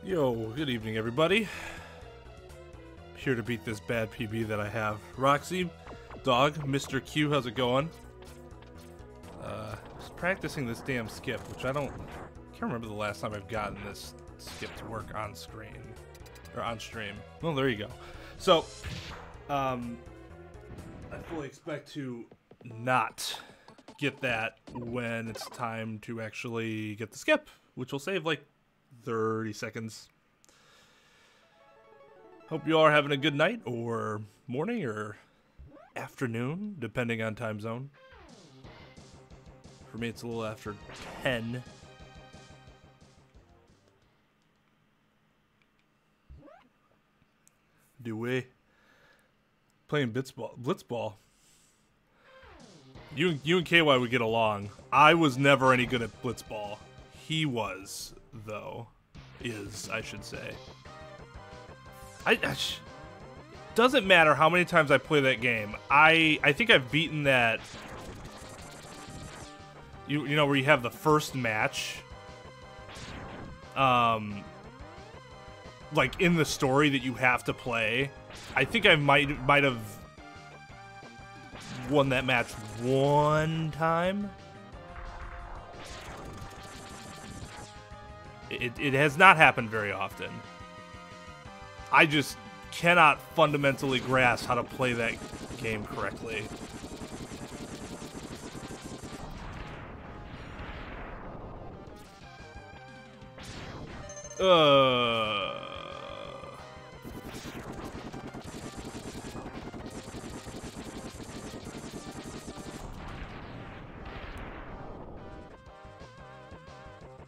Yo, good evening, everybody. Here to beat this bad PB that I have. Roxy, Dog, Mr. Q, how's it going? Just practicing this damn skip, which I can't remember the last time I've gotten this skip to work on screen, or on stream. Well, there you go. So, I fully expect to not get that when it's time to actually get the skip, which will save like 30 seconds. Hope you all are having a good night or morning or afternoon, depending on time zone. For me, it's a little after 10. Do we? Playing Blitzball. You and KY would get along. I was never any good at Blitzball. He was, though. I should say. Doesn't matter how many times I play that game. I think I've beaten that. You know where you have the first match. Like in the story that you have to play. I think I might have won that match one time. It has not happened very often. I just cannot fundamentally grasp how to play that game correctly.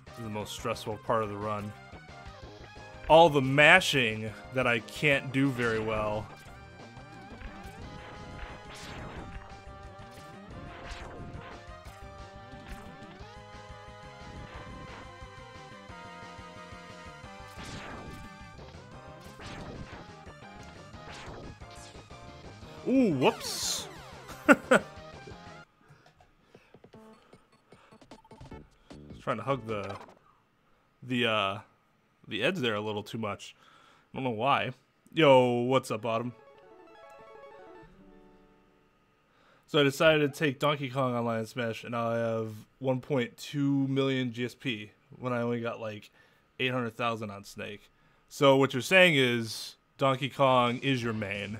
This is the most stressful part of the run. All the mashing that I can't do very well. Ooh, whoops. Trying to hug the edge there a little too much. I don't know why. Yo, what's up, Autumn? So I decided to take Donkey Kong Online and Smash, and I have 1.2 million GSP when I only got like 800,000 on Snake. So what you're saying is Donkey Kong is your main.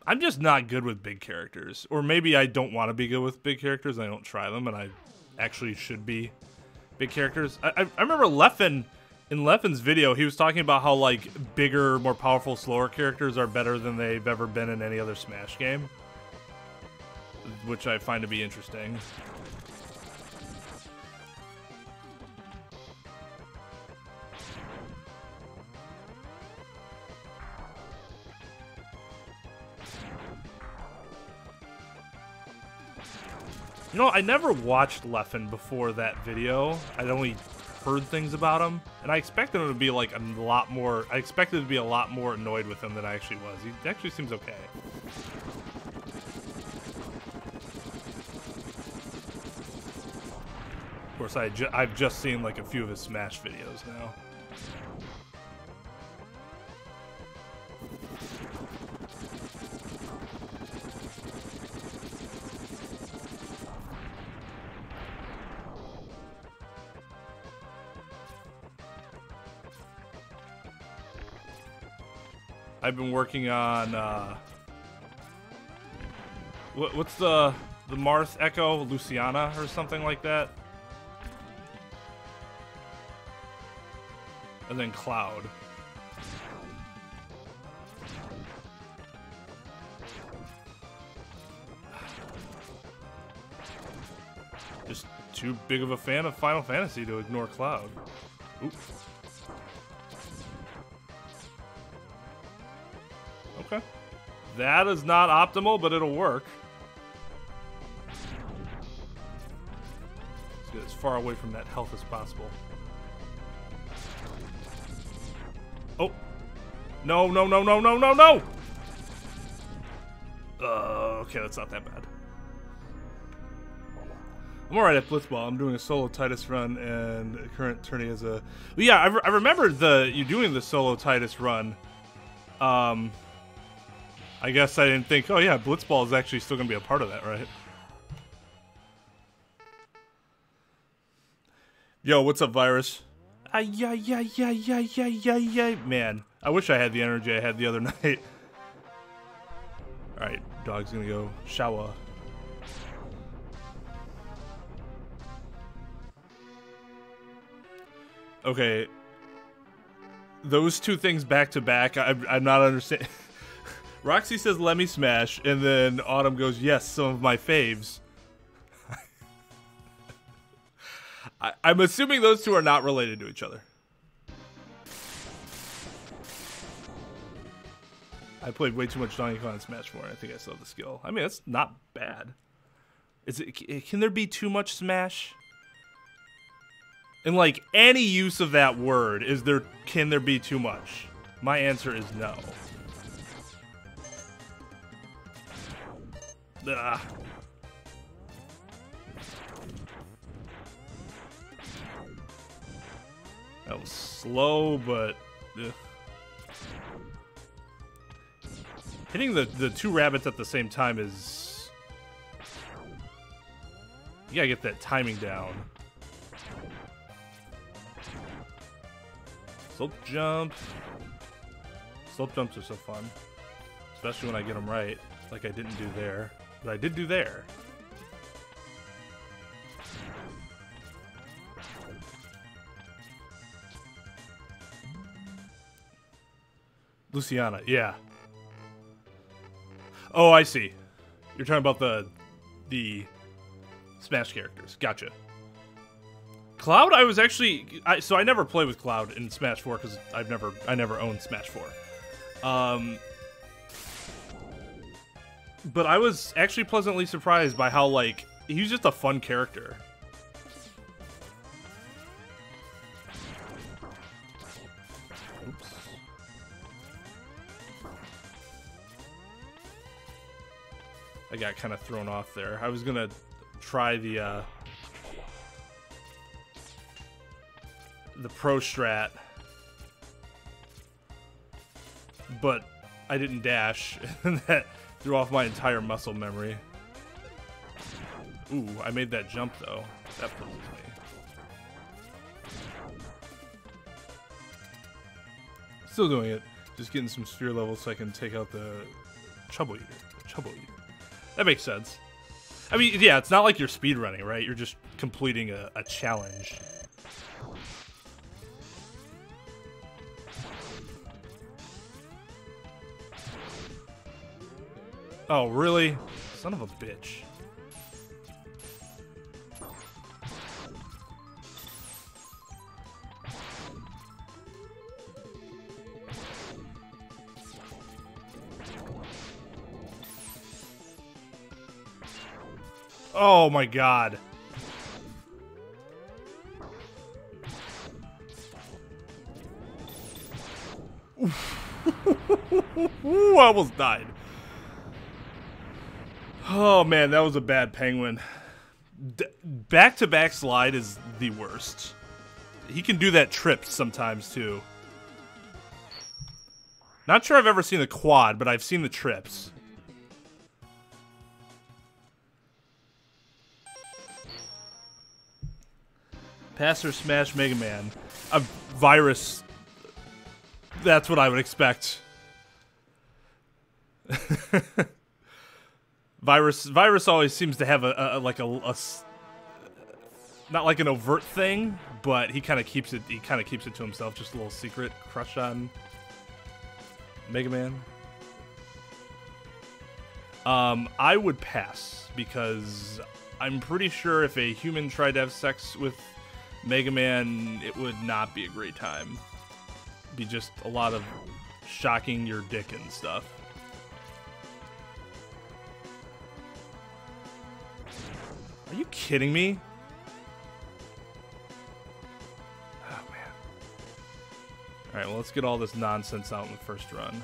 I'm just not good with big characters. Or maybe I don't want to be good with big characters and I don't try them, and I actually should be big characters. I remember Leffen, in Leffen's video, he was talking about how like bigger, more powerful, slower characters are better than they've ever been in any other Smash game. Which I find to be interesting. You know, I never watched Leffen before that video. I'd only heard things about him, and I expected him to be like a lot more. I expected to be a lot more annoyed with him than I actually was. He actually seems okay. Of course, I've just seen like a few of his Smash videos now. I've been working on what's the Marth Echo, Luciana or something like that, and then Cloud. Just too big of a fan of Final Fantasy to ignore Cloud. Oop. Okay. That is not optimal, but it'll work. Let's get as far away from that health as possible. Oh. No, no, no, no, no, no, no! Okay, that's not that bad. I'm alright at Blitzball. I'm doing a solo Titus run and current tourney as a... Well, yeah, I remember you doing the solo Titus run. I guess I didn't think, oh yeah, Blitzball is actually still going to be a part of that, right? Yo, what's up, Virus? Man, I wish I had the energy I had the other night. Alright, dog's gonna go shower. Okay. Those two things back to back, I'm not understanding. Roxy says, let me smash, and then Autumn goes, yes, some of my faves. I'm assuming those two are not related to each other. I played way too much Donkey Kong in Smash 4, and I think I still have the skill. I mean, that's not bad. Can there be too much Smash? In, like, any use of that word, can there be too much? My answer is no. Ugh. That was slow, but... Ugh. Hitting the two rabbits at the same time is... You gotta get that timing down. Slope jump. Slope jumps are so fun. Especially when I get them right. Like I didn't do there. But I did do there. Luciana, yeah. Oh, I see. You're talking about the Smash characters. Gotcha. Cloud, I was actually... So I never play with Cloud in Smash 4 because I never owned Smash 4. But I was actually pleasantly surprised by how, like, he's just a fun character. Oops. I got kind of thrown off there. I was gonna try the pro strat, but I didn't dash, and that threw off my entire muscle memory. Ooh, I made that jump though. That pleases me. Still doing it. Just getting some sphere levels so I can take out the Chubble Eater. That makes sense. I mean, yeah, it's not like you're speedrunning, right? You're just completing a challenge. Oh, really? Son of a bitch. Oh my god. I almost died. Oh man, that was a bad penguin. Back-to-back slide is the worst. He can do that tripped sometimes too. Not sure I've ever seen the quad, but I've seen the trips. Pass or smash Mega Man. A virus. That's what I would expect. Virus always seems to have a not like an overt thing, but he kind of keeps it to himself, just a little secret crush on Mega Man. I would pass because I'm pretty sure if a human tried to have sex with Mega Man, it would not be a great time. It'd be just a lot of shocking your dick and stuff. Are you kidding me? Oh, man. Alright, well, let's get all this nonsense out in the first run.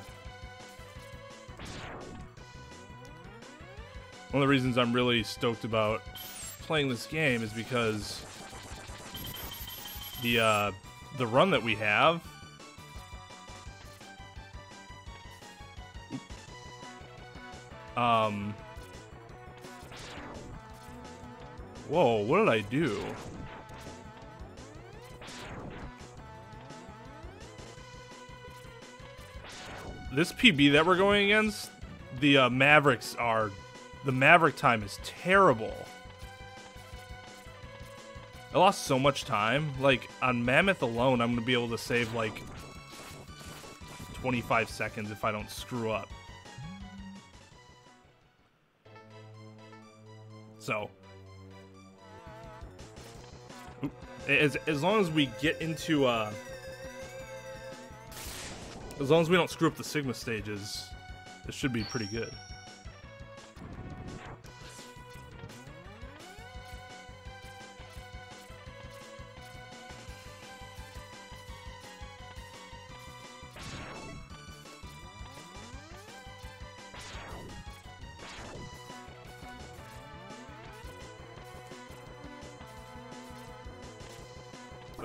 One of the reasons I'm really stoked about playing this game is because the run that we have. Whoa, what did I do? This PB that we're going against, the Mavericks are... The Maverick time is terrible. I lost so much time. Like, on Mammoth alone, I'm going to be able to save, like, 25 seconds if I don't screw up. So... As long as we get into, as long as we don't screw up the Sigma stages, it should be pretty good.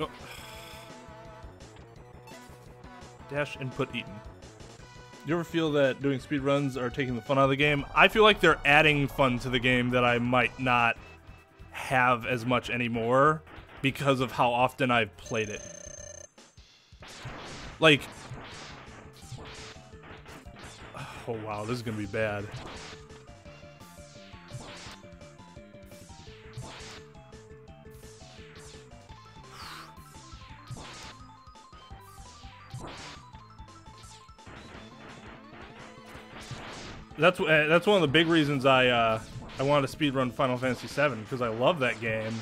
Oh. Dash input eaten. You ever feel that doing speedruns are taking the fun out of the game? I feel like they're adding fun to the game that I might not have as much anymore because of how often I've played it. Like... Oh wow, this is gonna be bad. That's one of the big reasons I wanted to speedrun Final Fantasy VII, because I love that game.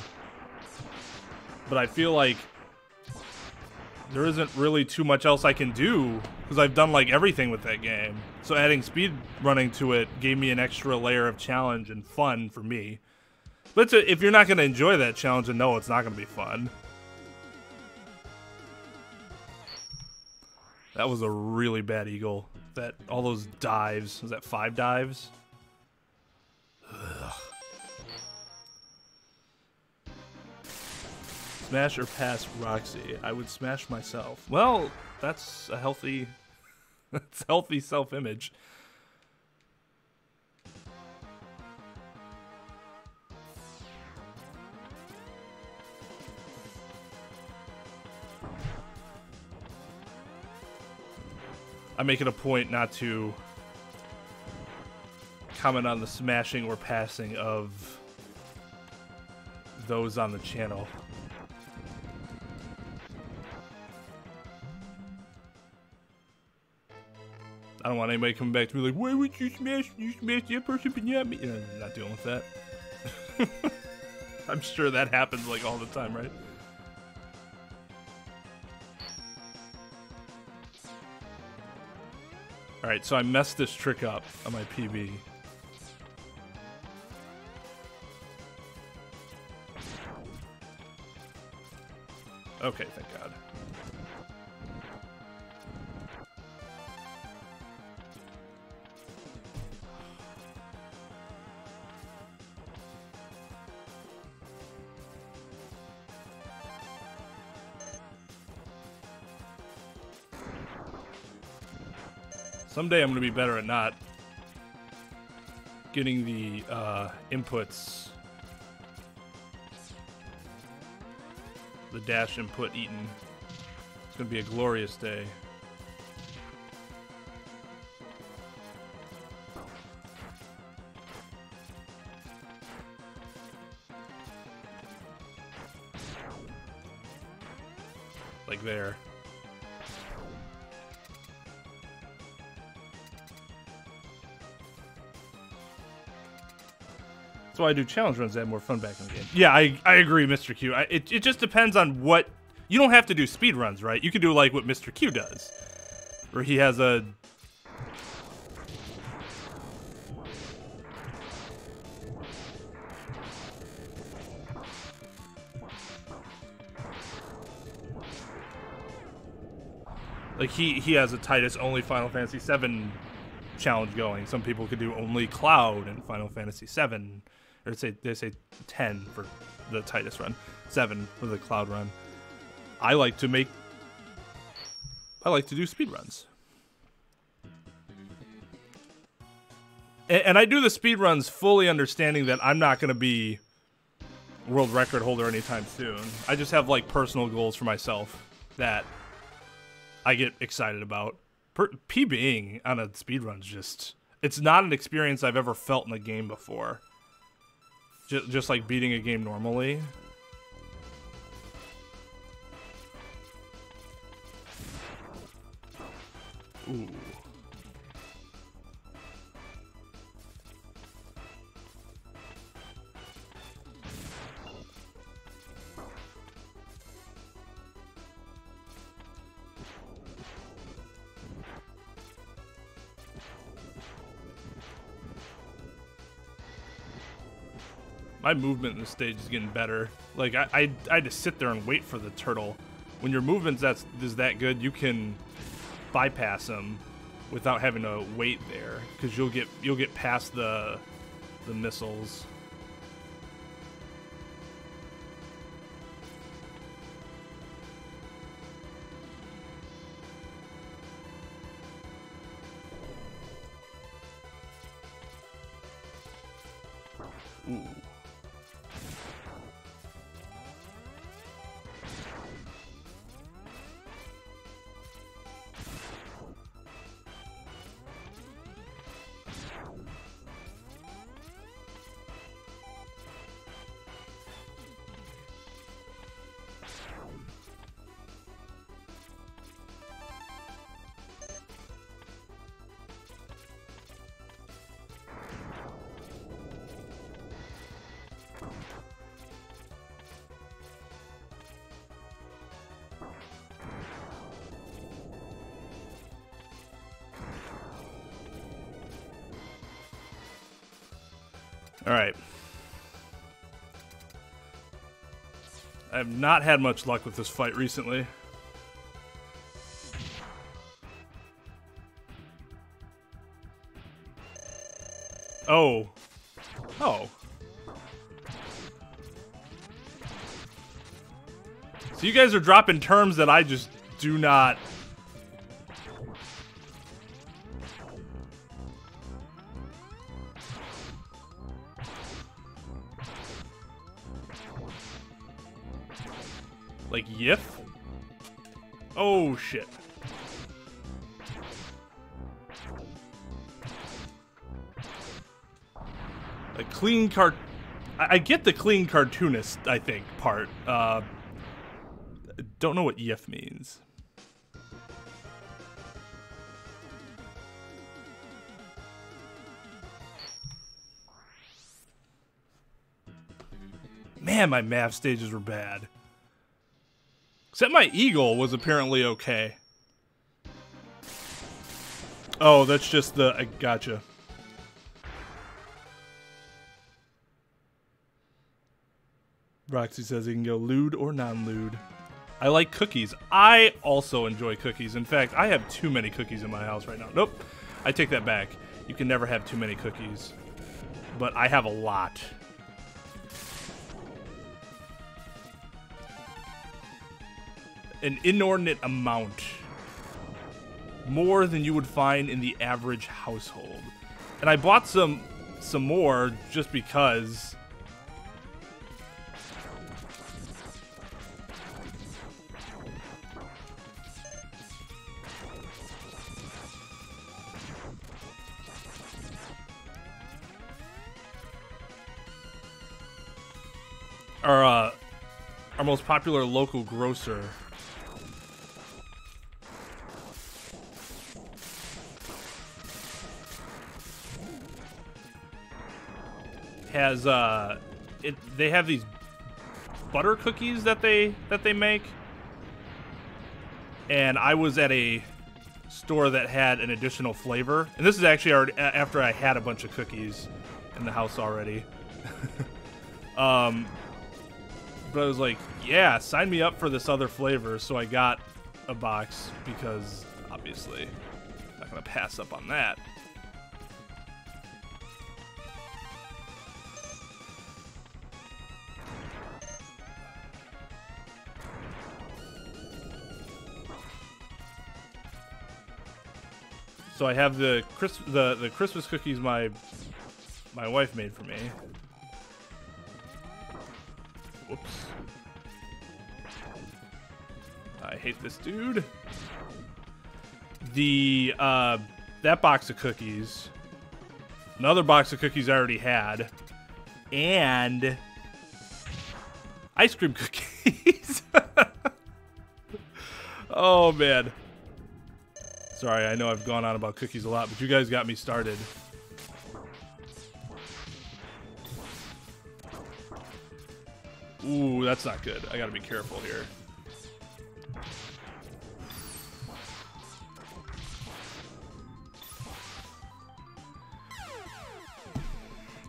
But I feel like there isn't really too much else I can do, because I've done like everything with that game. So adding speedrunning to it gave me an extra layer of challenge and fun for me. But if you're not going to enjoy that challenge, then no, it's not going to be fun. That was a really bad eagle. That all those dives. Was that 5 dives? Ugh. Smash or pass Roxy? I would smash myself. Well, that's a healthy that's healthy self-image. I make it a point not to comment on the smashing or passing of those on the channel. I don't want anybody coming back to me like, why would you smash that person but not me? I'm not dealing with that. I'm sure that happens like all the time, right? Alright, so I messed this trick up on my PB. Okay, thank God. Someday I'm going to be better at not getting the inputs, the dash input eaten. It's going to be a glorious day. Like there. That's why I do challenge runs to have more fun back in the game. Yeah, I agree, Mr. Q. It just depends on what... You don't have to do speed runs, right? You can do like what Mr. Q does. Where he has a... Like he has a Titus only Final Fantasy VII challenge going. Some people could do only Cloud in Final Fantasy VII. or they say 10 for the Titus run, 7 for the Cloud run. I like to do speed runs. And I do the speed runs fully understanding that I'm not going to be world record holder anytime soon. I just have like personal goals for myself that I get excited about. PBing on a speed run is just, it's not an experience I've ever felt in a game before. Just like beating a game normally. Ooh. My movement in the stage is getting better. Like I had to sit there and wait for the turtle. When your movement's is that good, you can bypass them without having to wait there, because you'll get past the missiles. Ooh. All right. I've not had much luck with this fight recently. Oh. Oh. So you guys are dropping terms that I just do not... Like Yif? Oh shit. A clean I get the clean cartoonist, I think, part. Don't know what Yif means. Man, my math stages were bad. Except my eagle was apparently okay. Oh, that's just the... I gotcha. Roxy says he can go lewd or non-lewd. I like cookies. I also enjoy cookies. In fact, I have too many cookies in my house right now. Nope. I take that back. You can never have too many cookies. But I have a lot. An inordinate amount. More than you would find in the average household. And I bought some more just because. Our most popular local grocer has they have these butter cookies that they make, and I was at a store that had an additional flavor, and this is actually already after I had a bunch of cookies in the house already. But I was like, yeah, sign me up for this other flavor, so I got a box because obviously I'm not gonna pass up on that. So I have the Christmas cookies my wife made for me. Whoops. I hate this dude. The that box of cookies. Another box of cookies I already had. And ice cream cookies. Oh man. Sorry, I know I've gone on about cookies a lot, but you guys got me started. Ooh, that's not good. I gotta be careful here.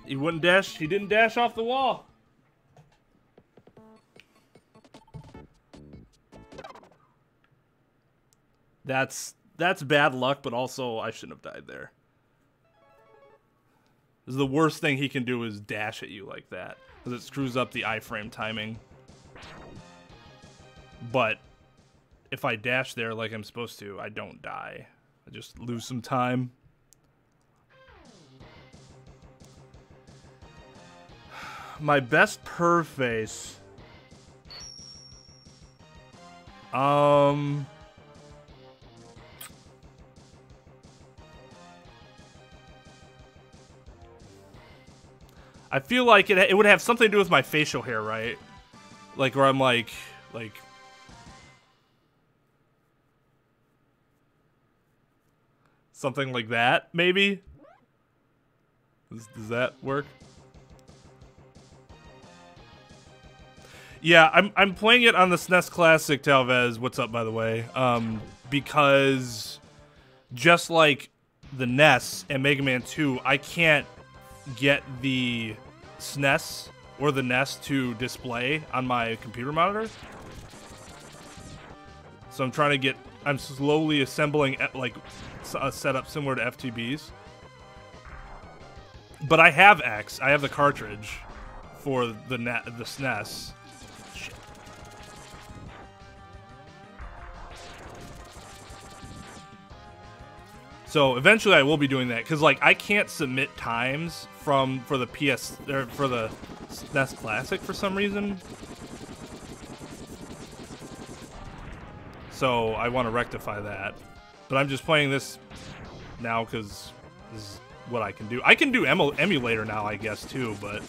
He wouldn't dash. He didn't dash off the wall. That's bad luck, but also I shouldn't have died there. This is the worst thing he can do is dash at you like that, because it screws up the iframe timing. But if I dash there like I'm supposed to, I don't die. I just lose some time. My best perv face. I feel like it would have something to do with my facial hair, right? Like where I'm like something like that, maybe? Does that work? Yeah, I'm playing it on the SNES Classic, Tal Vez. What's up, by the way? Because just like the NES and Mega Man 2, I can't get the SNES or the NES to display on my computer monitor. So I'm slowly assembling like a setup similar to FTB's. But I have X. I have the cartridge for the SNES. Shit. So eventually I will be doing that, because like I can't submit times for the SNES Classic for some reason. So I want to rectify that. But I'm just playing this now because this is what I can do. I can do emulator now, I guess, too, but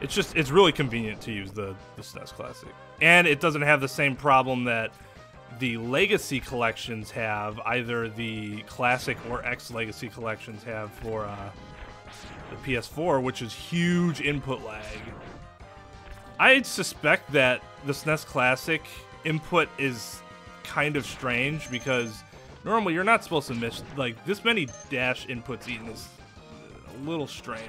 it's really convenient to use the SNES Classic. And it doesn't have the same problem that the Legacy collections have, either the Classic or X Legacy collections have for the PS4, which is huge input lag. I suspect that the SNES Classic input is kind of strange, because normally you're not supposed to miss, like, this many dash inputs eaten is a little strange.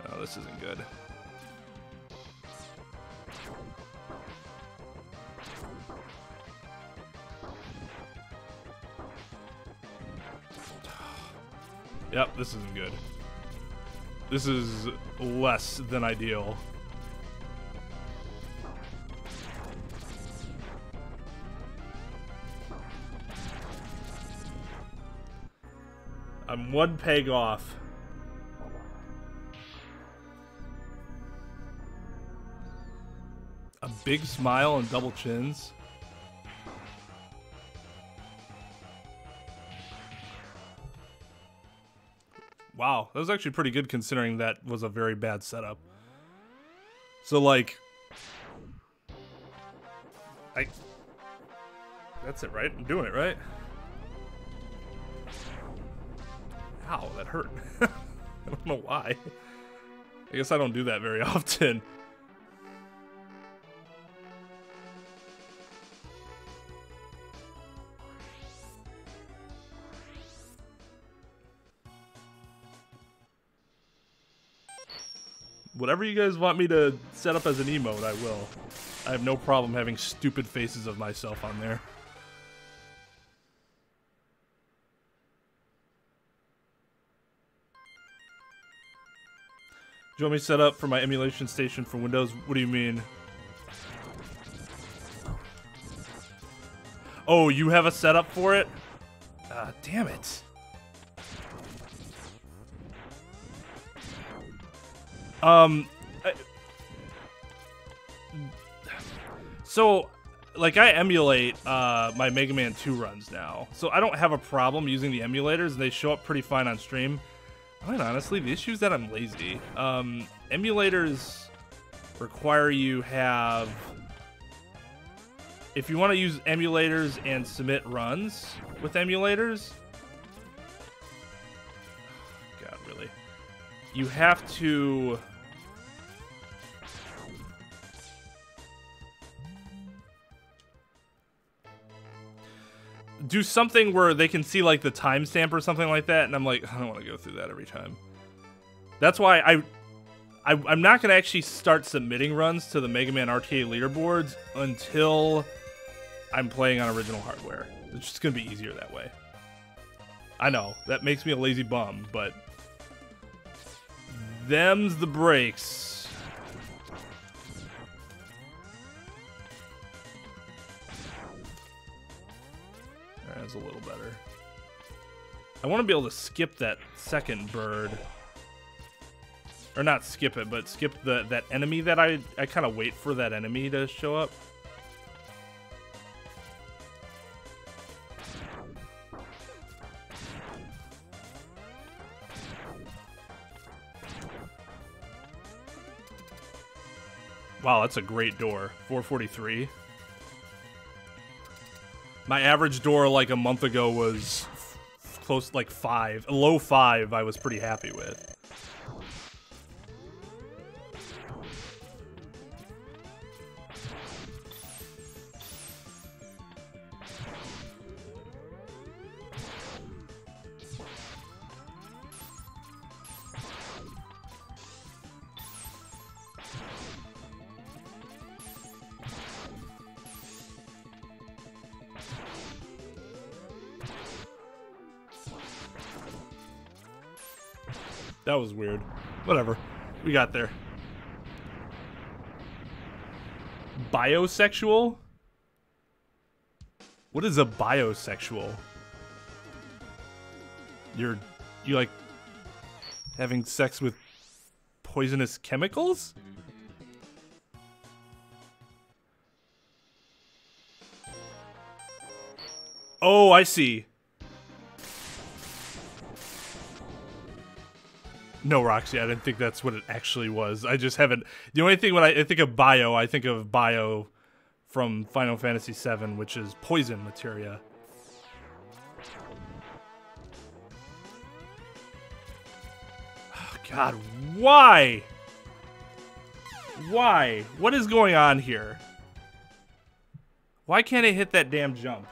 Oh, this isn't good. Yep, this isn't good. This is less than ideal. I'm one peg off. A big smile and double chins. Wow, that was actually pretty good considering that was a very bad setup. So like, that's it, right? I'm doing it, right? Ow, that hurt. I don't know why. I guess I don't do that very often. Whatever you guys want me to set up as an emote, I will. I have no problem having stupid faces of myself on there. Do you want me to set up for my emulation station for Windows? What do you mean? Oh, you have a setup for it? Damn it. So, like, I emulate my Mega Man 2 runs now, so I don't have a problem using the emulators, and they show up pretty fine on stream. Quite honestly, the issue is that I'm lazy. Emulators require you have... If you want to use emulators and submit runs with emulators... God, really? You have to... do something where they can see like the timestamp or something like that, and I'm like, I don't want to go through that every time. That's why I'm not going to actually start submitting runs to the Mega Man arcade leaderboards until I'm playing on original hardware. It's just going to be easier that way. I know, that makes me a lazy bum, but them's the breaks. That's a little better. I want to be able to skip that second bird. Or not skip it, but skip that enemy that I kind of wait for that enemy to show up. Wow, that's a great door. 443. My average door like a month ago was close like 5. A low 5 I was pretty happy with. That was weird. Whatever. We got there. Biosexual? What is a biosexual? You like having sex with poisonous chemicals? Oh, I see. No, Roxy, I didn't think that's what it actually was. I just haven't... The only thing when I think of bio, I think of bio from Final Fantasy VII, which is poison materia. Oh, God, why? Why? What is going on here? Why can't I hit that damn jump?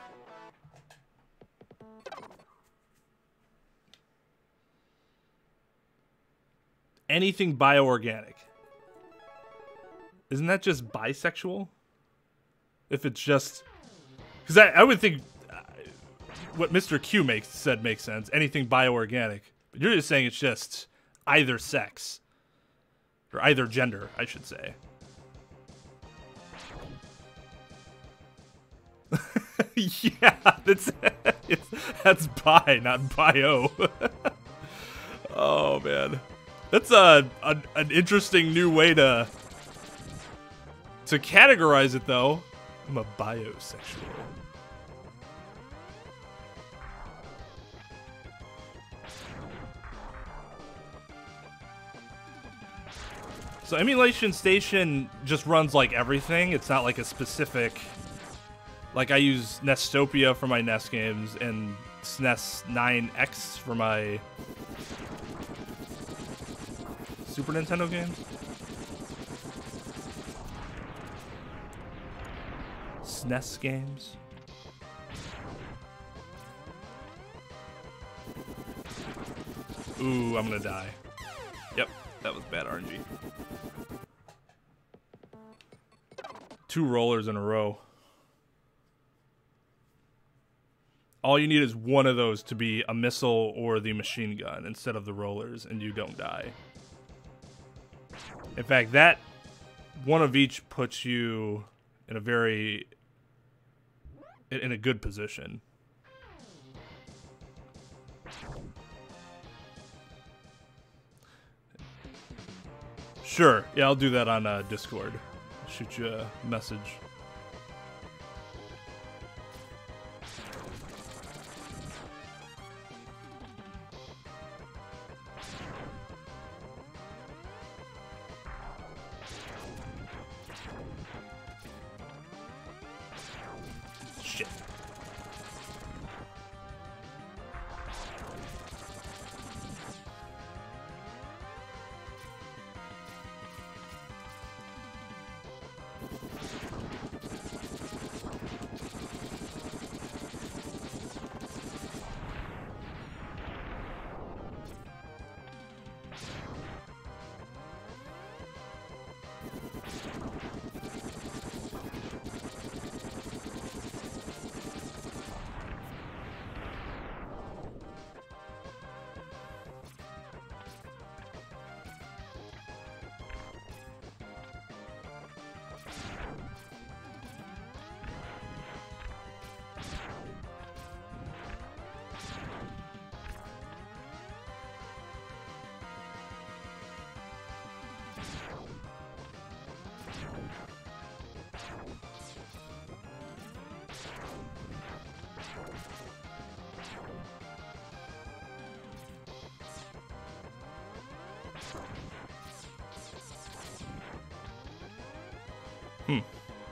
Anything bioorganic. Isn't that just bisexual? If it's just... Because I would think what Mr. Q said makes sense. Anything bioorganic. But you're just saying it's just either sex. Or either gender, I should say. Yeah, that's bi, not bio. Oh, man. That's an interesting new way to categorize it, though. I'm a biosexual. So Emulation Station just runs like everything. It's not like a specific... Like I use Nestopia for my NES games and SNES 9X for my... Super Nintendo games? SNES games? Ooh, I'm gonna die. Yep, that was bad RNG. 2 rollers in a row. All you need is one of those to be a missile or the machine gun instead of the rollers, and you don't die. In fact, that one of each puts you in a very in a good position. Sure. Yeah, I'll do that on Discord. Shoot you a message. Shit.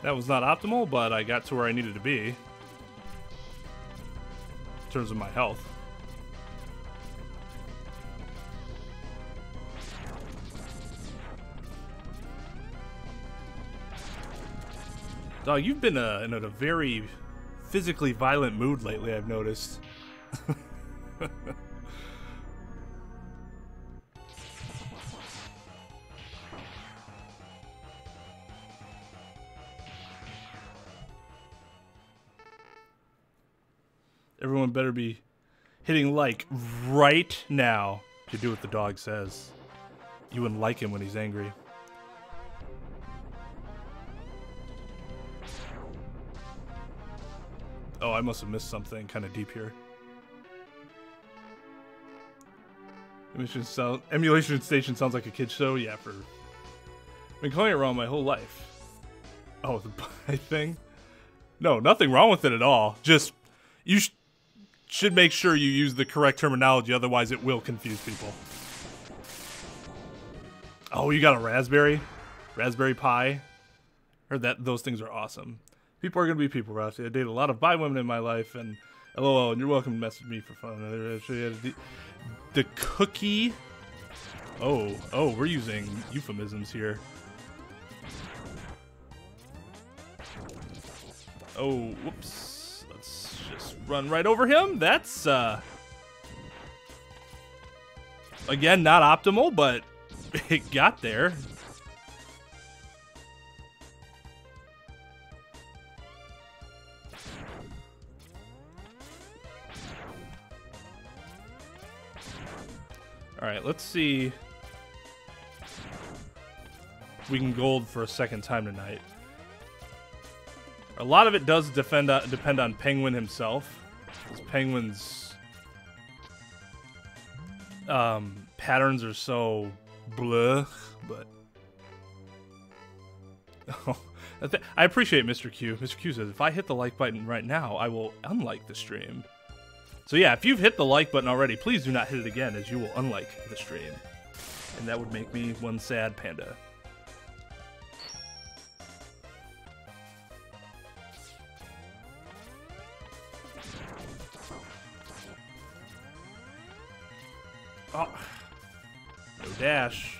That was not optimal, but I got to where I needed to be. In terms of my health. Dog, you've been in a very physically violent mood lately, I've noticed. Everyone better be hitting like right now to do what the dog says. You wouldn't like him when he's angry. Oh, I must have missed something kind of deep here. Emulation Station sounds like a kid's show. Yeah, I've been calling it wrong my whole life. Oh, the buy thing? No, nothing wrong with it at all. Just, you should make sure you use the correct terminology, otherwise it will confuse people. Oh, you got a raspberry? Raspberry Pi? Heard that those things are awesome. People are gonna be people, Ross. I dated a lot of bi women in my life, and LOL, and you're welcome to message me for fun. The cookie. Oh, we're using euphemisms here. Oh, whoops. Let's just run right over him. That's, again, not optimal, but it got there. Alright, let's see if we can gold for a second time tonight. A lot of it does depend on Penguin himself. Because Penguin's patterns are so bleh, but I appreciate Mr. Q. Mr. Q says, if I hit the like button right now, I will unlike the stream. So yeah, if you've hit the like button already, please do not hit it again, as you will unlike the stream. And that would make me one sad panda. Oh, no dash.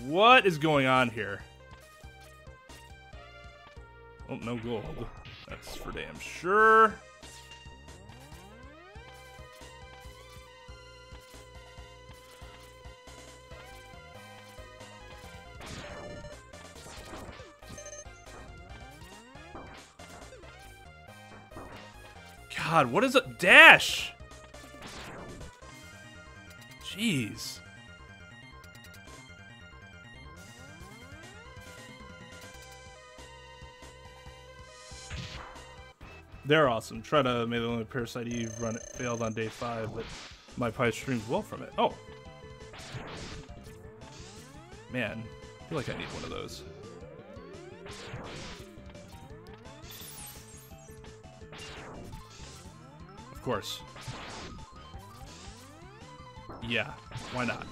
What is going on here? Oh, no gold. That's for damn sure. God, what is a dash? Jeez. They're awesome. Try to make the only Parasite Eve run it failed on day 5, but my pipe streams well from it. Oh. Man, I feel like I need one of those. Of course. Yeah, why not?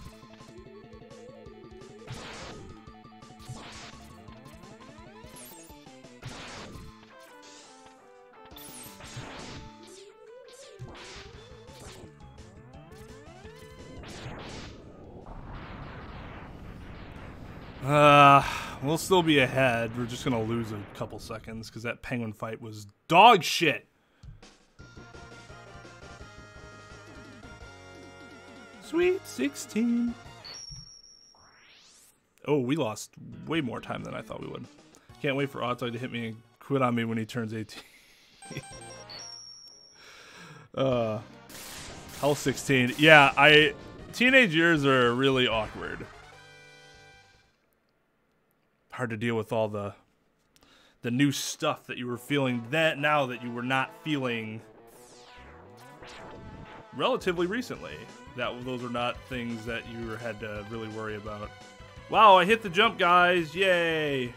We'll still be ahead. We're just gonna lose a couple seconds because that penguin fight was dog shit. Sweet 16. Oh, we lost way more time than I thought we would. Can't wait for Otto to hit me and quit on me when he turns 18. Hell 16. Yeah, teenage years are really awkward. Hard to deal with all the new stuff that you were feeling now that you were not feeling relatively recently. Those are not things that you had to really worry about. Wow, I hit the jump, guys! Yay!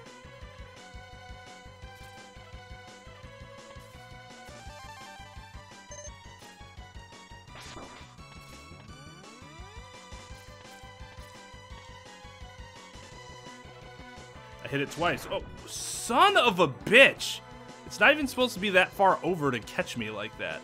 I hit it twice. Oh, son of a bitch! It's not even supposed to be that far over to catch me like that.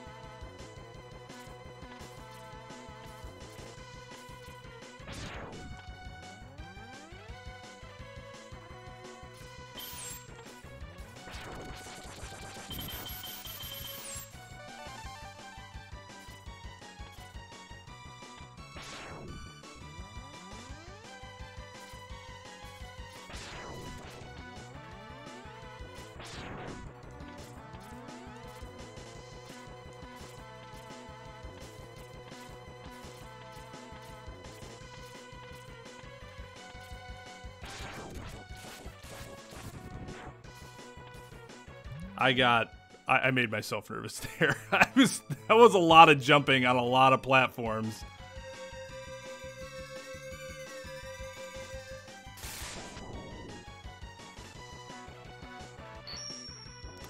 I made myself nervous there. That was a lot of jumping on a lot of platforms.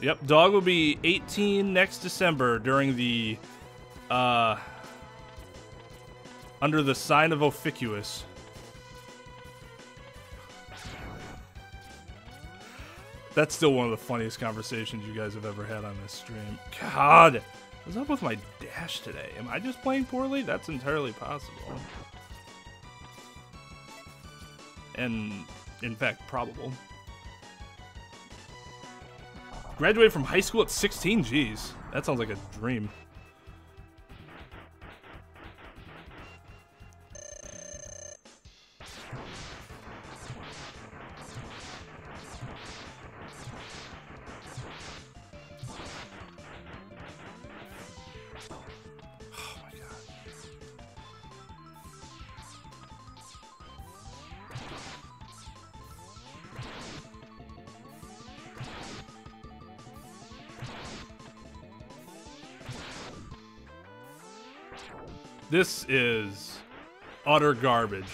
Yep, dog will be 18 next December during the under the sign of Ophiuchus. That's still one of the funniest conversations you guys have ever had on this stream. God, what's up with my dash today? Am I just playing poorly? That's entirely possible. And, in fact, probable. Graduated from high school at 16? Jeez, that sounds like a dream. This is utter garbage.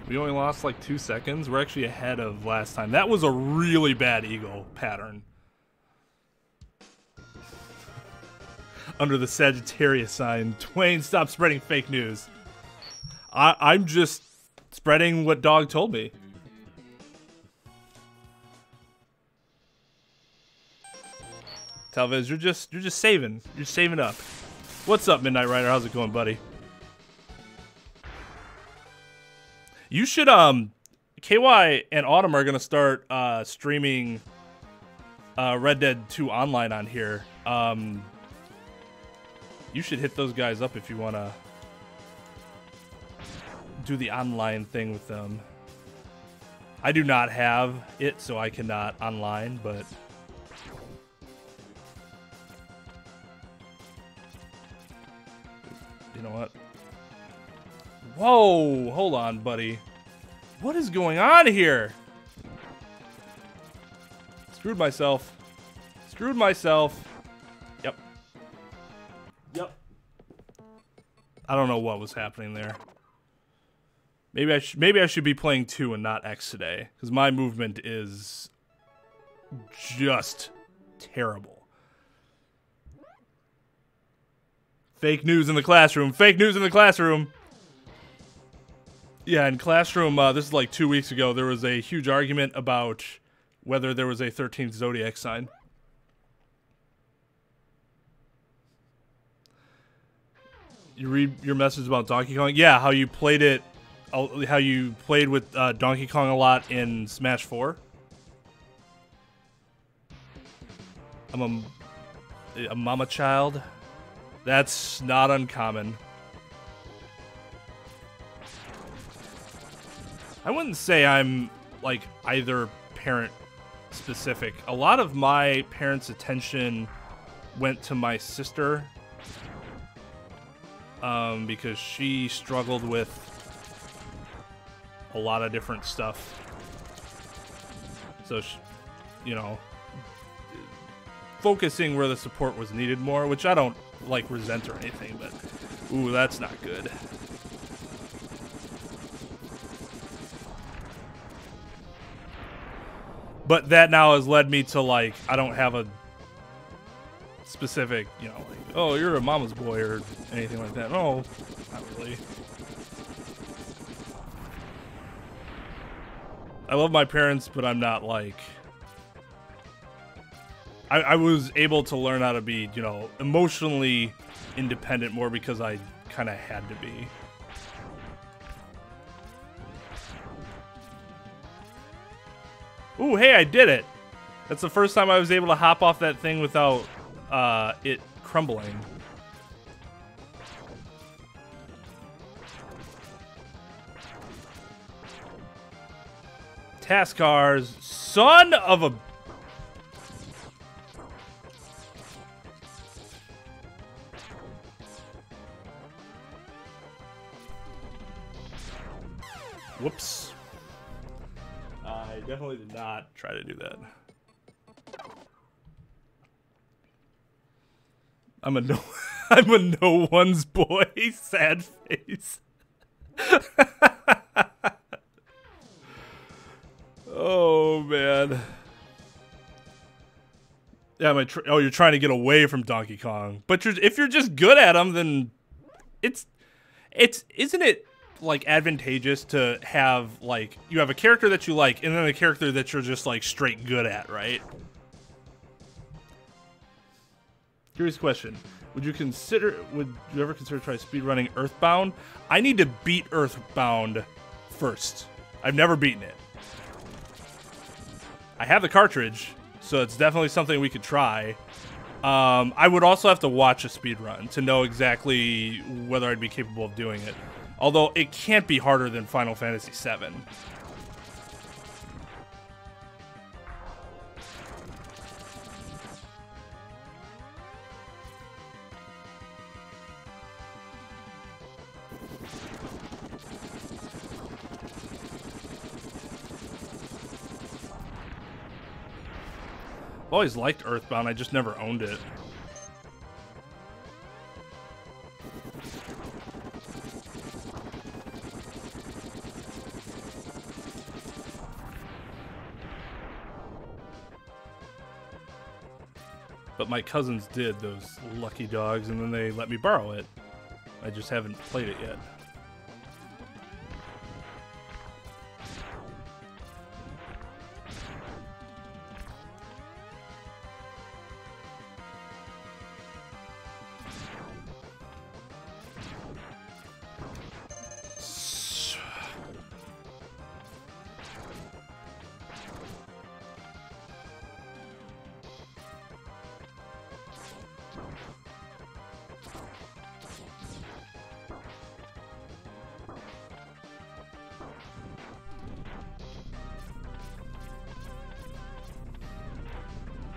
We only lost like 2 seconds. We're actually ahead of last time. That was a really bad eagle pattern. Under the Sagittarius sign. Twain, stop spreading fake news. I'm just spreading what dog told me. Tal Vez, you're just saving. You're saving up. What's up, Midnight Rider? How's it going, buddy? You should KY and Autumn are gonna start streaming Red Dead 2 online on here. You should hit those guys up if you wanna do the online thing with them. I do not have it, so I cannot online, but You know what? Whoa, hold on, buddy. What is going on here? Screwed myself. Screwed myself. Yep. Yep. I don't know what was happening there. Maybe I should be playing 2 and not X today, because my movement is just terrible. Fake news in the classroom. Fake news in the classroom. Yeah, in classroom, this is like 2 weeks ago, there was a huge argument about whether there was a 13th zodiac sign. You read your message about Donkey Kong? Yeah, how you played it, how you played with Donkey Kong a lot in Smash 4. I'm a mama child. That's not uncommon. I wouldn't say I'm like either parent specific. A lot of my parents' attention went to my sister because she struggled with a lot of different stuff. So, you know, focusing where the support was needed more, which I don't like resent or anything, but ooh, that's not good. But that now has led me to, like, I don't have a specific, you know, like, oh, you're a mama's boy or anything like that. No, not really. I love my parents, but I'm not, like... I was able to learn how to be, you know, emotionally independent more because I kind of had to be. Ooh, hey, I did it! That's the first time I was able to hop off that thing without it crumbling. Task cars, son of a... Whoops. I definitely did not try to do that. I'm a no one's boy, sad face. Oh man. Yeah, oh, you're trying to get away from Donkey Kong, but if you're just good at him, then isn't it like advantageous to have, like, you have a character that you like and then a character that you're just like straight good at, right? Curious question. Would you ever consider trying speedrunning Earthbound? I need to beat Earthbound first. I've never beaten it. I have the cartridge, so it's definitely something we could try. I would also have to watch a speedrun to know exactly whether I'd be capable of doing it. Although it can't be harder than Final Fantasy VII. I've always liked Earthbound, I just never owned it. But my cousins did, those lucky dogs, and then they let me borrow it. I just haven't played it yet.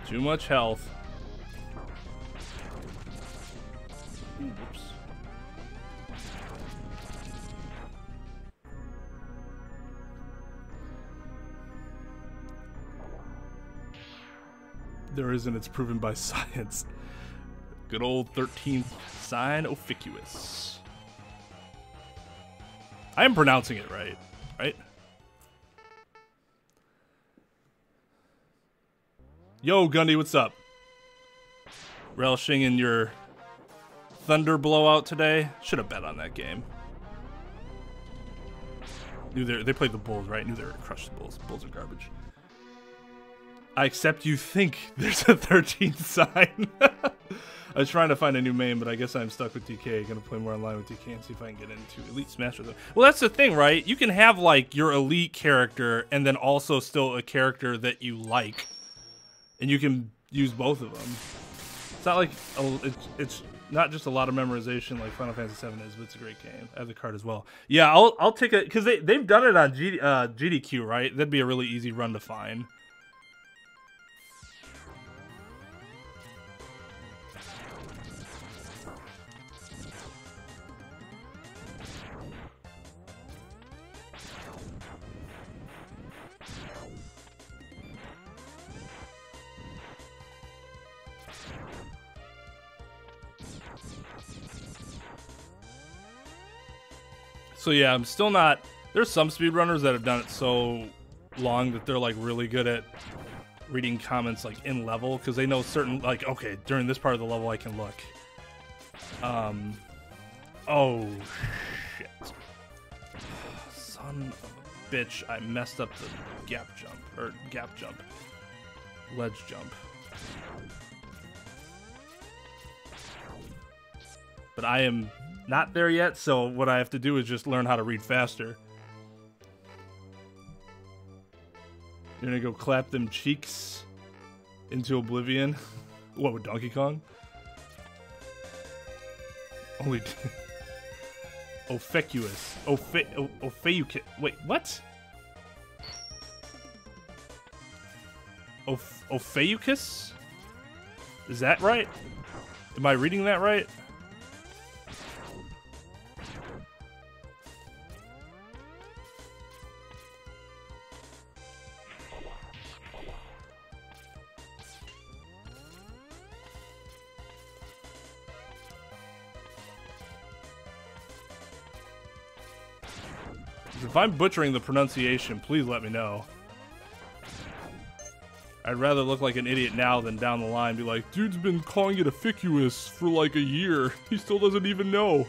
Too much health. Oops. there isn't. It's proven by science. Good old 13th sign officuous. I am pronouncing it right, right? Yo, Gundy, what's up? Relishing in your Thunder blowout today? Should have bet on that game. Knew they played the Bulls, right? Knew they were gonna crush the Bulls. Bulls are garbage. I accept you think there's a 13th sign. I was trying to find a new main, but I guess I'm stuck with DK. Gonna play more online with DK and see if I can get into Elite Smash with them. Well, that's the thing, right? You can have like your elite character and then also still a character that you like, and you can use both of them. It's not like it's not just a lot of memorization like Final Fantasy VII is, but it's a great game. I have the card as well. Yeah, I'll take it because they've done it on GDQ, right? That'd be a really easy run to find. So yeah, I'm still not. There's some speedrunners that have done it so long that they're like really good at reading comments like in level because they know certain like okay during this part of the level I can look. Oh shit! Son of a bitch! I messed up the gap jump, ledge jump. But I am not there yet, so what I have to do is just learn how to read faster. You're gonna go clap them cheeks into oblivion? What, with Donkey Kong? Only... Ofecuous. Ophiuchus. Wait, what? Ophiuchus? Is that right? Am I reading that right? If I'm butchering the pronunciation, please let me know. I'd rather look like an idiot now than down the line be like, dude's been calling it officuous for like a year. He still doesn't even know.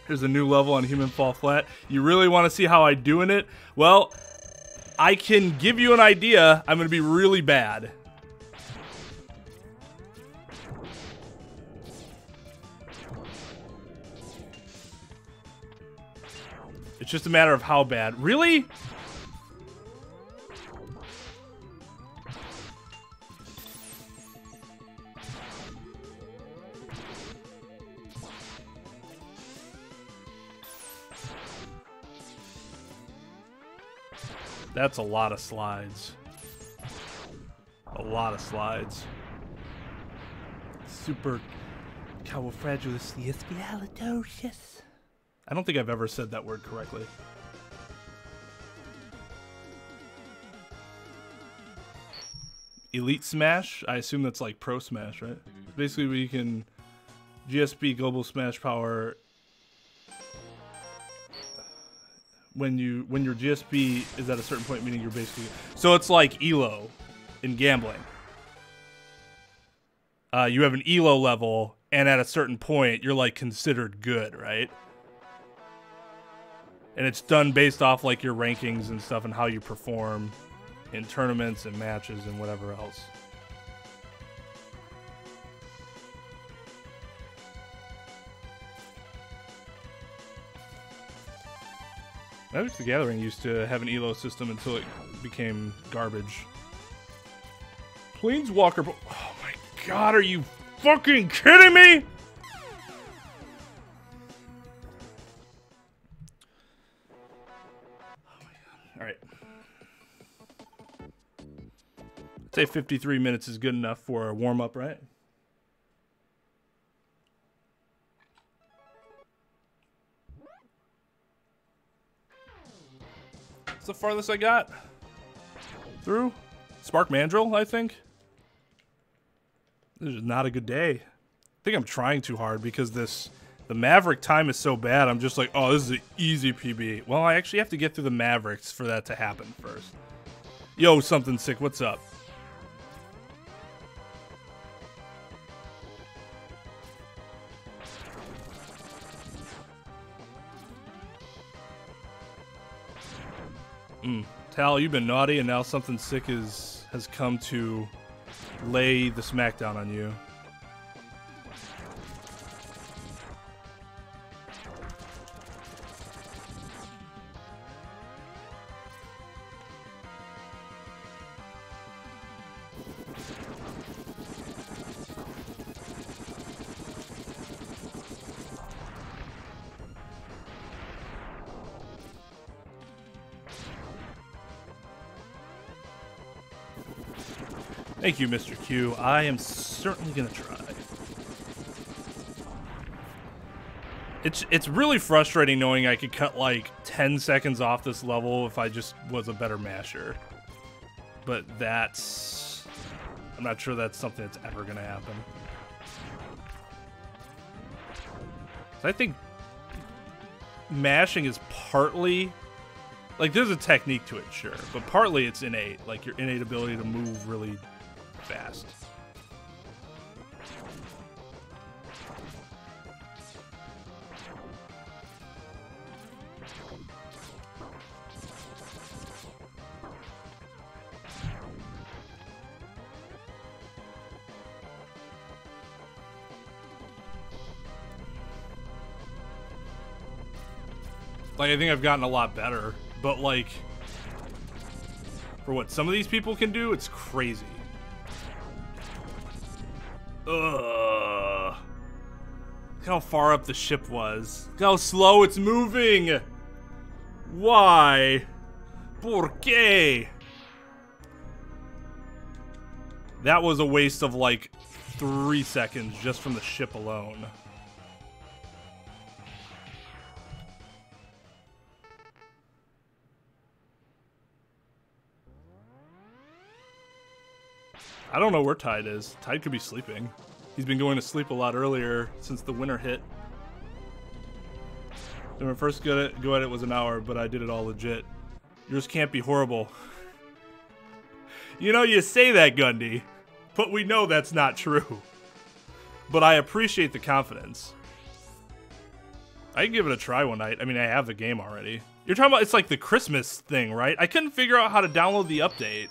Here's a new level on Human Fall Flat. You really want to see how I do in it? Well, I can give you an idea. I'm going to be really bad. It's just a matter of how bad. Really? That's a lot of slides. A lot of slides. Super califragilisticexpialidocious. I don't think I've ever said that word correctly. Elite Smash? I assume that's like Pro Smash, right? Basically, we can GSP Global Smash Power when your GSP is at a certain point, meaning you're basically... So it's like ELO in gambling. You have an ELO level, and at a certain point, you're like considered good, right? And it's done based off like your rankings and stuff and how you perform in tournaments and matches and whatever else. Magic the Gathering used to have an ELO system until it became garbage. Planeswalker... Oh my god, are you fucking kidding me? Alright. I'd say 53 minutes is good enough for a warm-up, right? That's the farthest I got. through. Spark Mandrill, I think. This is not a good day. I think I'm trying too hard because the Maverick time is so bad. I'm just like, oh, this is an easy PB. Well, I actually have to get through the Mavericks for that to happen first. Yo, something sick. What's up? Tal, you've been naughty, and now something sick has come to lay the smackdown on you. Thank you, Mr. Q. I am certainly gonna try. It's really frustrating knowing I could cut like 10 seconds off this level if I just was a better masher. But that's... I'm not sure that's something that's ever gonna happen. So I think mashing is partly... Like, there's a technique to it, sure. But partly it's innate. Like, your innate ability to move really fast. Like, I think I've gotten a lot better, but like, for what some of these people can do, it's crazy. Ugh. Look how far up the ship was. Look how slow it's moving. Why? ¿Por qué? That was a waste of like 3 seconds just from the ship alone. I don't know where Tide is. Tide could be sleeping. He's been going to sleep a lot earlier since the winter hit. When I first go at it was an hour, but I did it all legit. Yours can't be horrible. You know, you say that, Gundy, but we know that's not true. But I appreciate the confidence. I can give it a try one night. I mean, I have the game already. You're talking about, it's like the Christmas thing, right? I couldn't figure out how to download the update.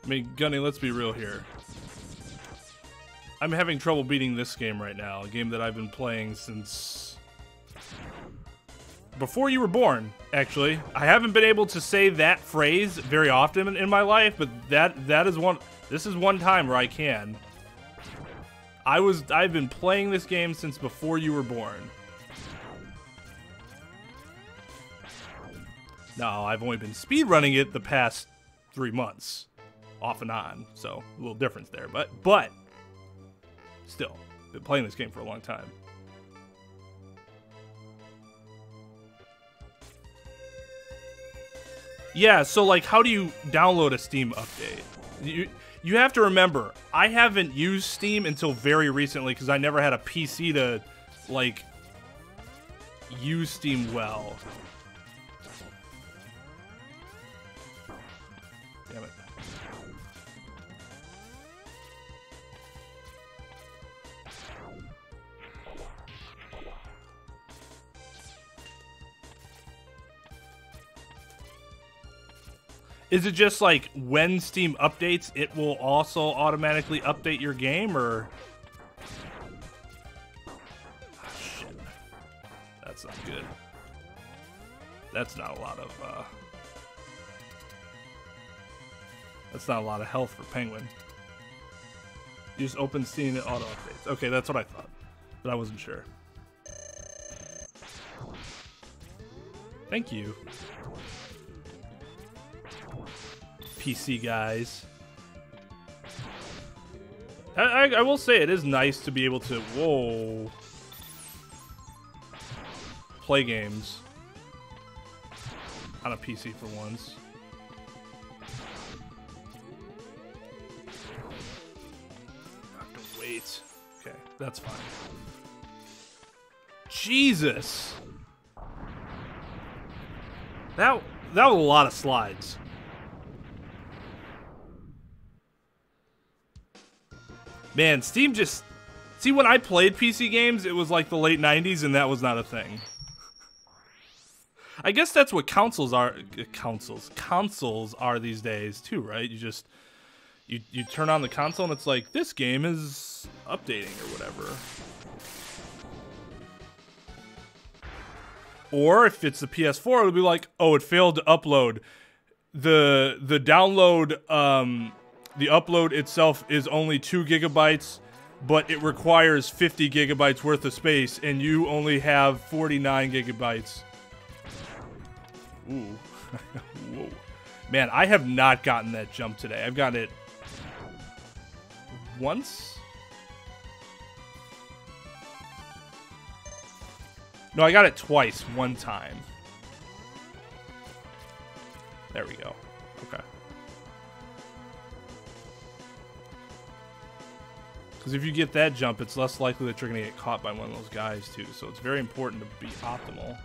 I mean, Gunny, let's be real here. I'm having trouble beating this game right now, a game that I've been playing since before you were born, actually. I haven't been able to say that phrase very often in my life, but this is one time where I can. I've been playing this game since before you were born. Now, I've only been speedrunning it the past 3 months. Off and on, so a little difference there, but still, been playing this game for a long time. Yeah, so like, how do you download a Steam update? You have to remember, I haven't used Steam until very recently because I never had a PC to like use Steam well. Damn it. Is it just like when Steam updates, it will also automatically update your game, or? Oh, shit. That's not good. That's not a lot of that's not a lot of health for Penguin. Use open Steam and auto updates. Okay, that's what I thought, but I wasn't sure. Thank you. PC guys. I will say it is nice to be able to, whoa, play games on a PC for once. I have to wait. Okay, that's fine. Jesus. That was a lot of slides. Man, Steam just... See, when I played PC games, it was like the late 90s, and that was not a thing. I guess that's what consoles are. Consoles are these days, too, right? You just... You turn on the console, and it's like, this game is updating, or whatever. Or, if it's the PS4, it'll be like, oh, it failed to upload. The download... The upload itself is only 2 gigabytes, but it requires 50 gigabytes worth of space, and you only have 49 gigabytes. Ooh. Whoa. Man, I have not gotten that jump today. I've gotten it once? No, I got it twice, one time. There we go. Okay. Because if you get that jump, it's less likely that you're going to get caught by one of those guys, too. So it's very important to be optimal.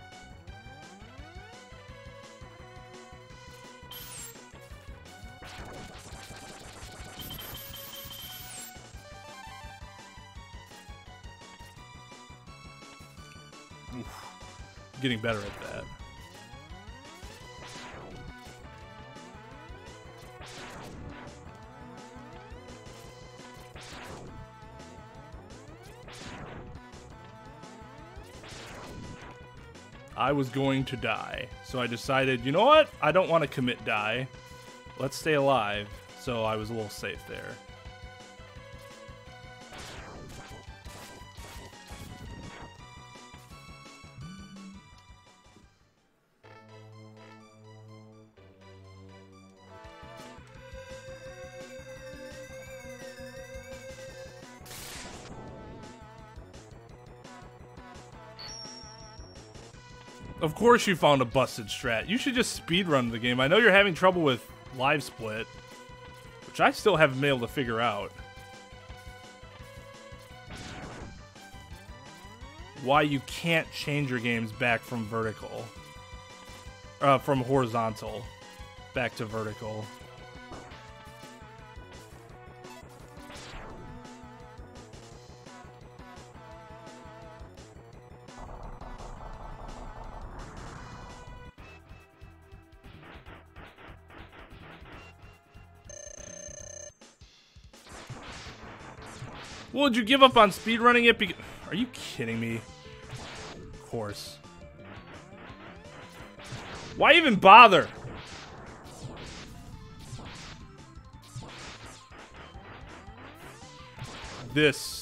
Oof. Getting better at that. I was going to die. So I decided, you know what? I don't want to commit die. Let's stay alive. So I was a little safe there. Of course you found a busted strat. You should just speedrun the game. I know you're having trouble with live split, which I still haven't been able to figure out. Why you can't change your games back from vertical. From horizontal back to vertical. Well, did you give up on speedrunning it? Are you kidding me? Of course. Why even bother? This.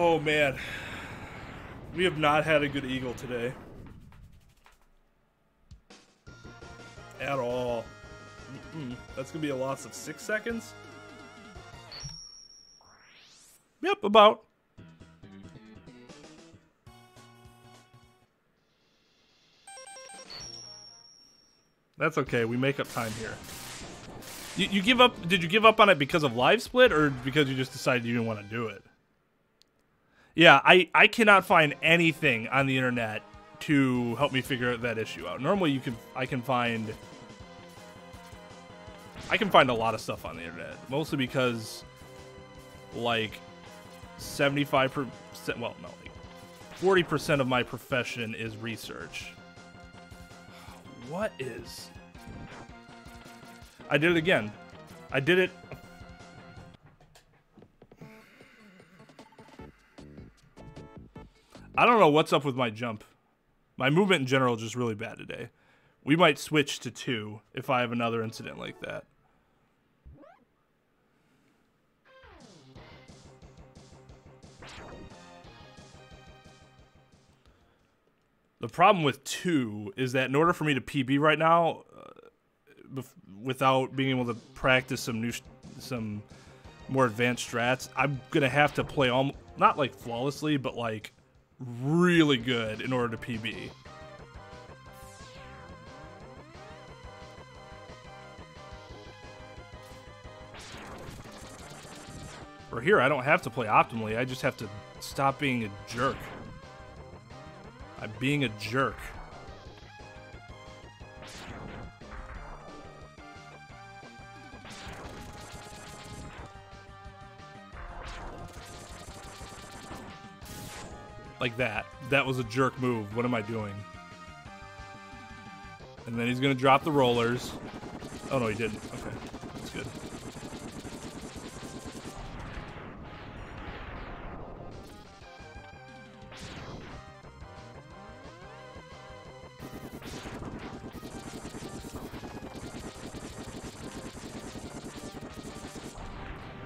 Oh man, we have not had a good eagle today. At all. That's gonna be a loss of 6 seconds? Yep, about. That's okay, we make up time here. You give up, did you give up on it because of live split or because you just decided you didn't want to do it? Yeah, I cannot find anything on the internet to help me figure that issue out. Normally I can find a lot of stuff on the internet, mostly because like 75%, well, no, like 40% of my profession is research. What is... I did it again. I did it... I don't know what's up with my jump. My movement in general is just really bad today. We might switch to 2 if I have another incident like that. The problem with 2 is that in order for me to PB right now, without being able to practice some more advanced strats, I'm gonna have to play not like flawlessly, but like really good in order to PB. For here, I don't have to play optimally. I just have to stop being a jerk. I'm being a jerk. Like that. That was a jerk move. What am I doing? And then he's gonna drop the rollers. Oh no, he didn't. Okay, that's good.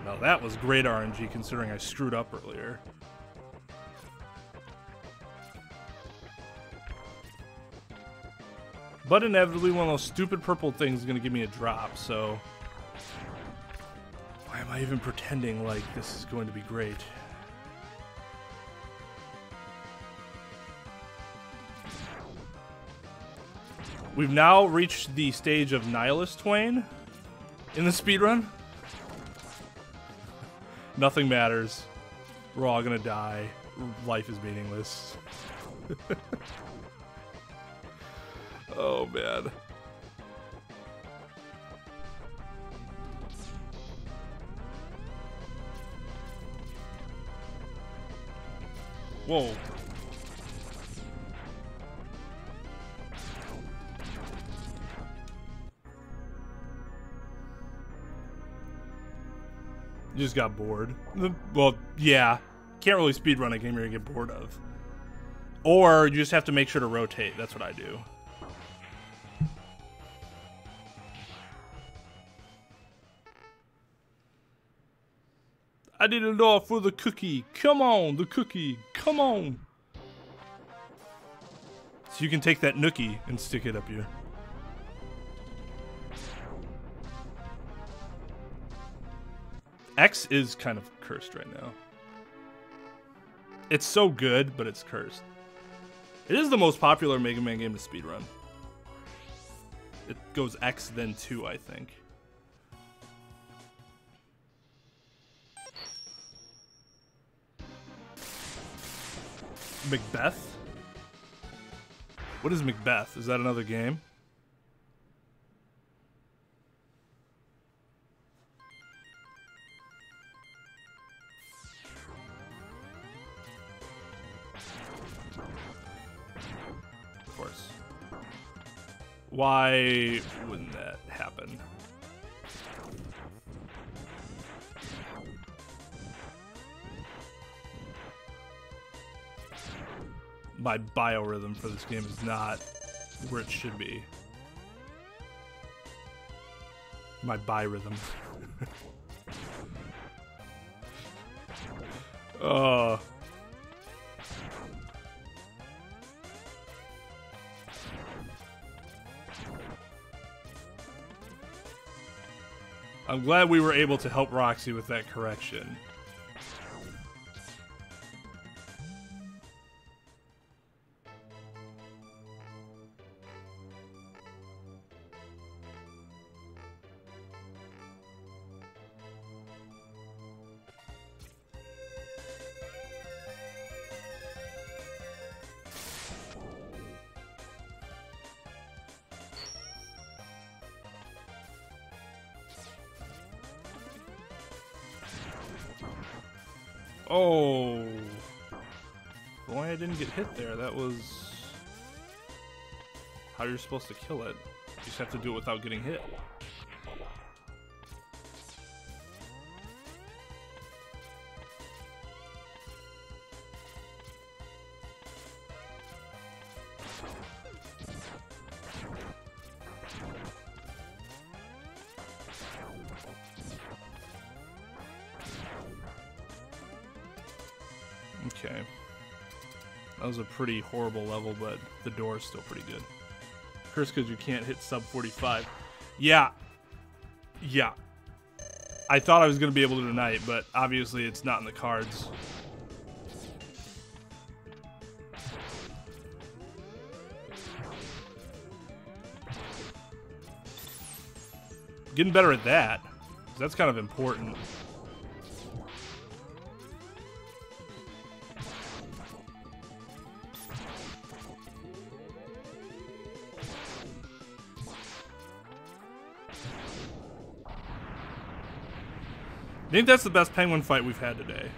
Now that was great RNG considering I screwed up earlier. But inevitably, one of those stupid purple things is going to give me a drop, so... Why am I even pretending like this is going to be great? We've now reached the stage of Nihilist Twain in the speedrun. Nothing matters. We're all going to die. Life is meaningless. Oh, man. Whoa. You just got bored. Well, yeah. Can't really speedrun a game you're gonna get bored of. Or you just have to make sure to rotate. That's what I do. I did it all for the cookie. Come on, the cookie. Come on. So you can take that nookie and stick it up here. X is kind of cursed right now. It's so good, but it's cursed. It is the most popular Mega Man game to speedrun. It goes X, then 2, I think. Macbeth? What is Macbeth? Is that another game? Of course. Why wouldn't that happen? My biorhythm for this game is not where it should be. My birhythm. I'm glad we were able to help Roxy with that correction. Boy, I didn't get hit there. That was how you're supposed to kill it. You just have to do it without getting hit. Okay. That was a pretty horrible level, but the door is still pretty good. Curse because you can't hit sub 45. Yeah. Yeah. I thought I was going to be able to tonight, but obviously it's not in the cards. Getting better at that. That's kind of important. I think that's the best penguin fight we've had today.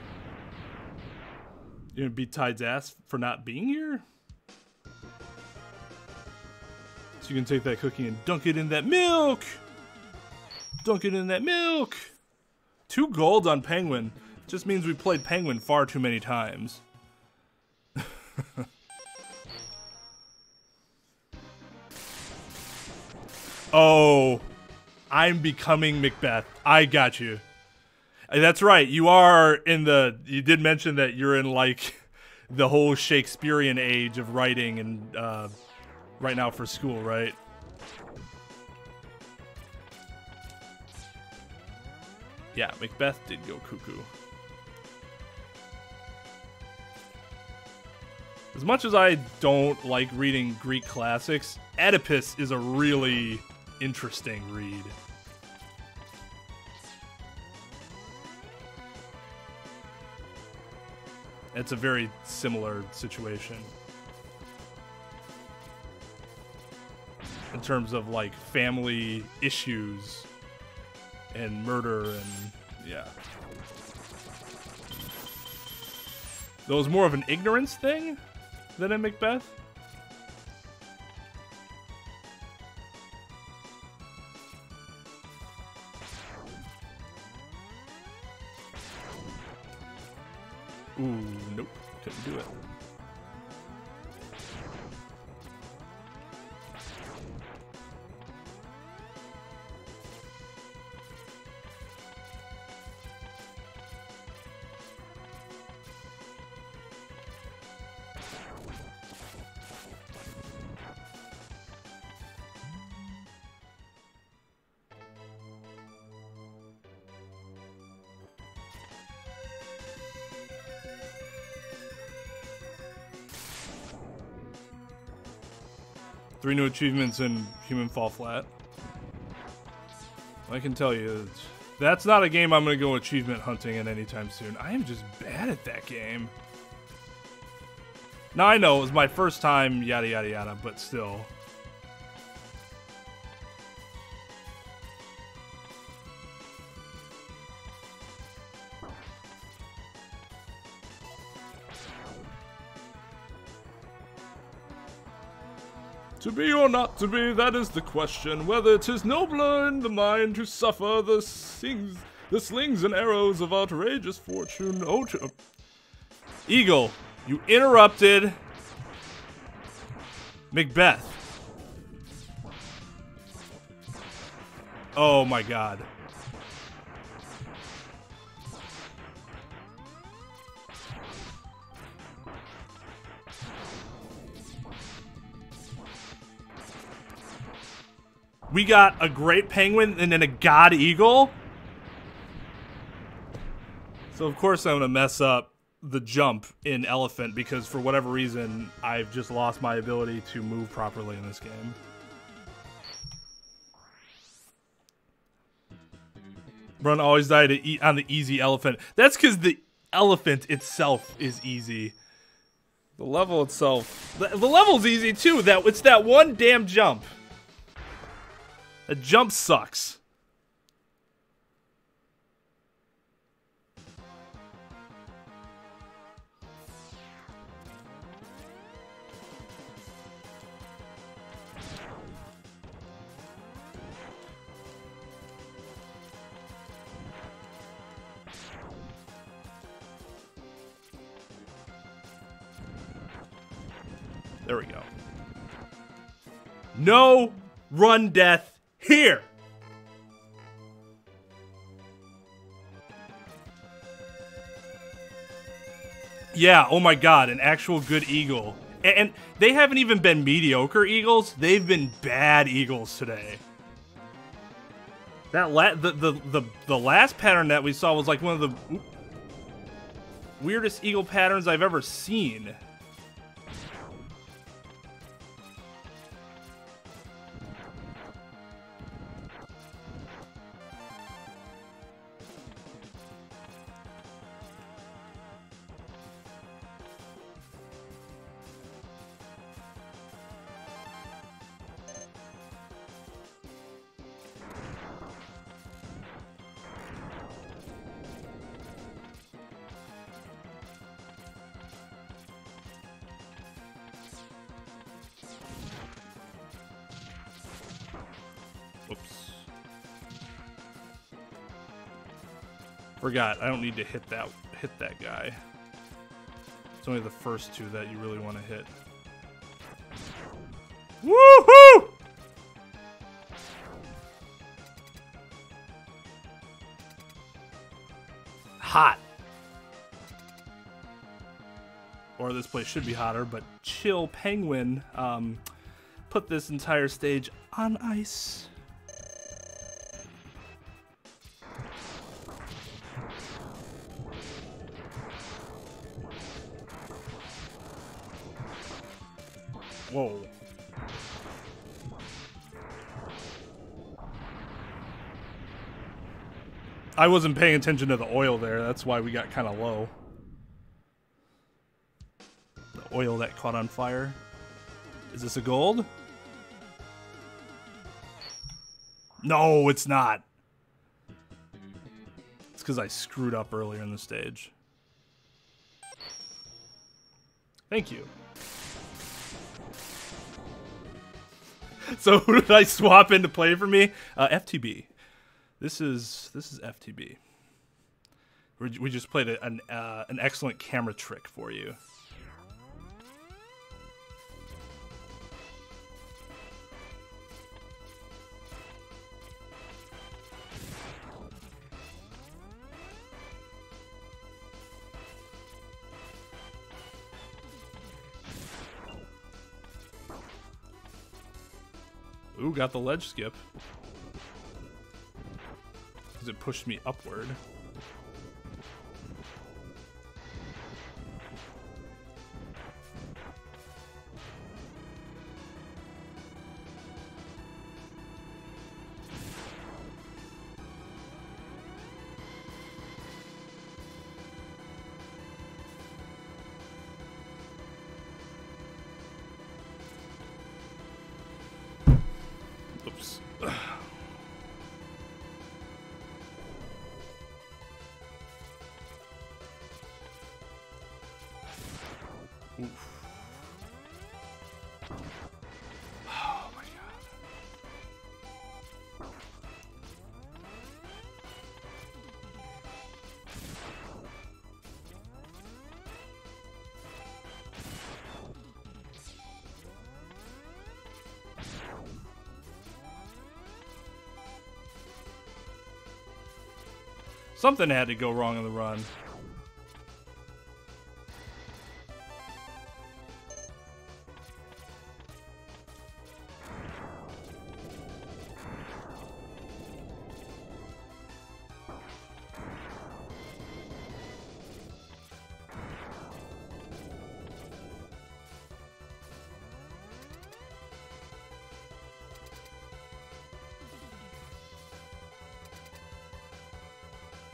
You gonna beat Tide's ass for not being here? So you can take that cookie and dunk it in that milk! Dunk it in that milk! 2 gold on Penguin just means we played Penguin far too many times. Oh, I'm becoming Macbeth. I got you. That's right. You are in the... You did mention that you're in, like, the whole Shakespearean age of writing and, right now for school, right? Yeah, Macbeth did go cuckoo. As much as I don't like reading Greek classics, Oedipus is a really interesting read. It's a very similar situation in terms of like family issues and murder and yeah. Though it was more of an ignorance thing than in Macbeth. Ooh, nope. Couldn't do it. Three new achievements in Human Fall Flat. I can tell you, that's not a game I'm going to go achievement hunting in anytime soon. I am just bad at that game. Now, I know it was my first time, yada yada yada, but still. To be or not to be, that is the question. Whether 'tis nobler in the mind to suffer the slings and arrows of outrageous fortune. Oh, Eagle, you interrupted Macbeth. Oh my god. We got a great penguin and then a god eagle. So of course I'm gonna mess up the jump in elephant because for whatever reason I've just lost my ability to move properly in this game. Run always die to eat on the easy elephant. That's because the elephant itself is easy. The level itself, the level's easy too. It's that one damn jump. The jump sucks. There we go. No run death here. Yeah, oh my god, an actual good eagle. And they haven't even been mediocre eagles. They've been bad eagles today. That the last pattern that we saw was like one of the weirdest eagle patterns I've ever seen. Oops. Forgot, I don't need to hit that guy. It's only the first two that you really want to hit. Woohoo! Hot. Or this place should be hotter, but Chill Penguin put this entire stage on ice. Whoa. I wasn't paying attention to the oil there. That's why we got kind of low. The oil that caught on fire. Is this a gold? No, it's not. It's because I screwed up earlier in the stage. Thank you. So who did I swap in to play for me? FTB. This is FTB. We just played an excellent camera trick for you. Ooh, got the ledge skip. Because it pushed me upward. Oops. Oof. Oh my god. Something had to go wrong in the run.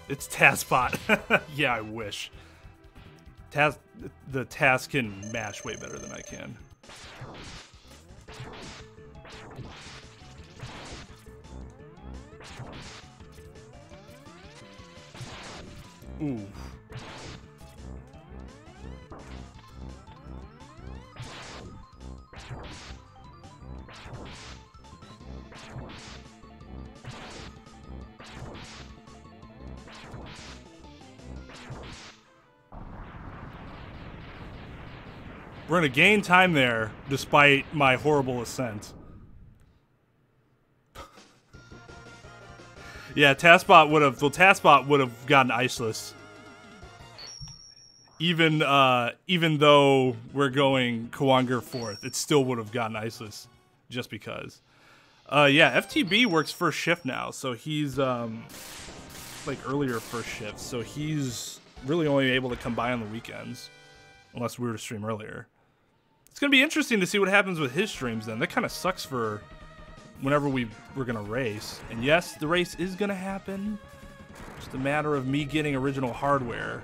It's Taskbot. Yeah, I wish. The Taz can mash way better than I can. Ooh. We're gonna gain time there, despite my horrible ascent. Yeah, Taskbot would have. Well, Taskbot would have gotten iceless. Even though we're going Kwanger 4th, it still would have gotten iceless, just because. Yeah, FTB works first shift now, so he's like earlier first shift, so he's really only able to come by on the weekends, unless we were to stream earlier. It's gonna be interesting to see what happens with his streams. Then that kind of sucks for whenever we're gonna race. And yes, the race is gonna happen. Just a matter of me getting original hardware.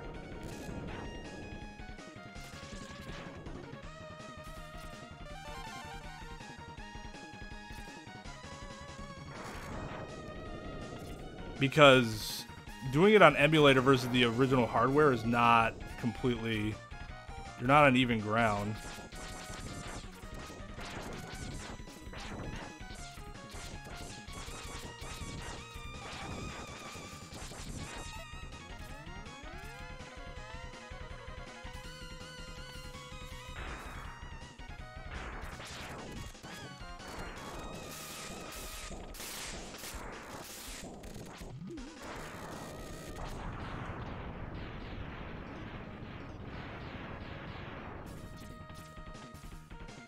Because doing it on emulator versus the original hardware is not completely... You're not on even ground.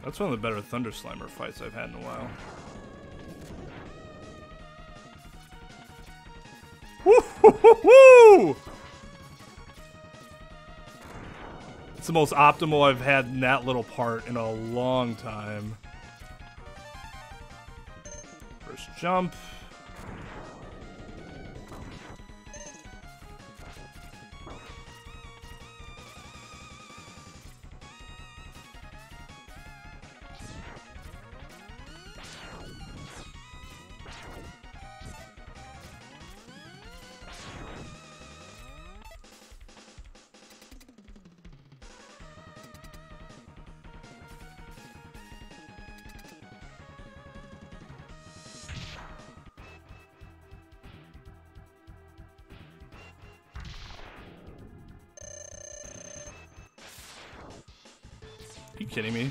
That's one of the better Thunder Slimer fights I've had in a while. Woo-hoo-hoo-hoo! It's the most optimal I've had in that little part in a long time. First jump. Are you kidding me?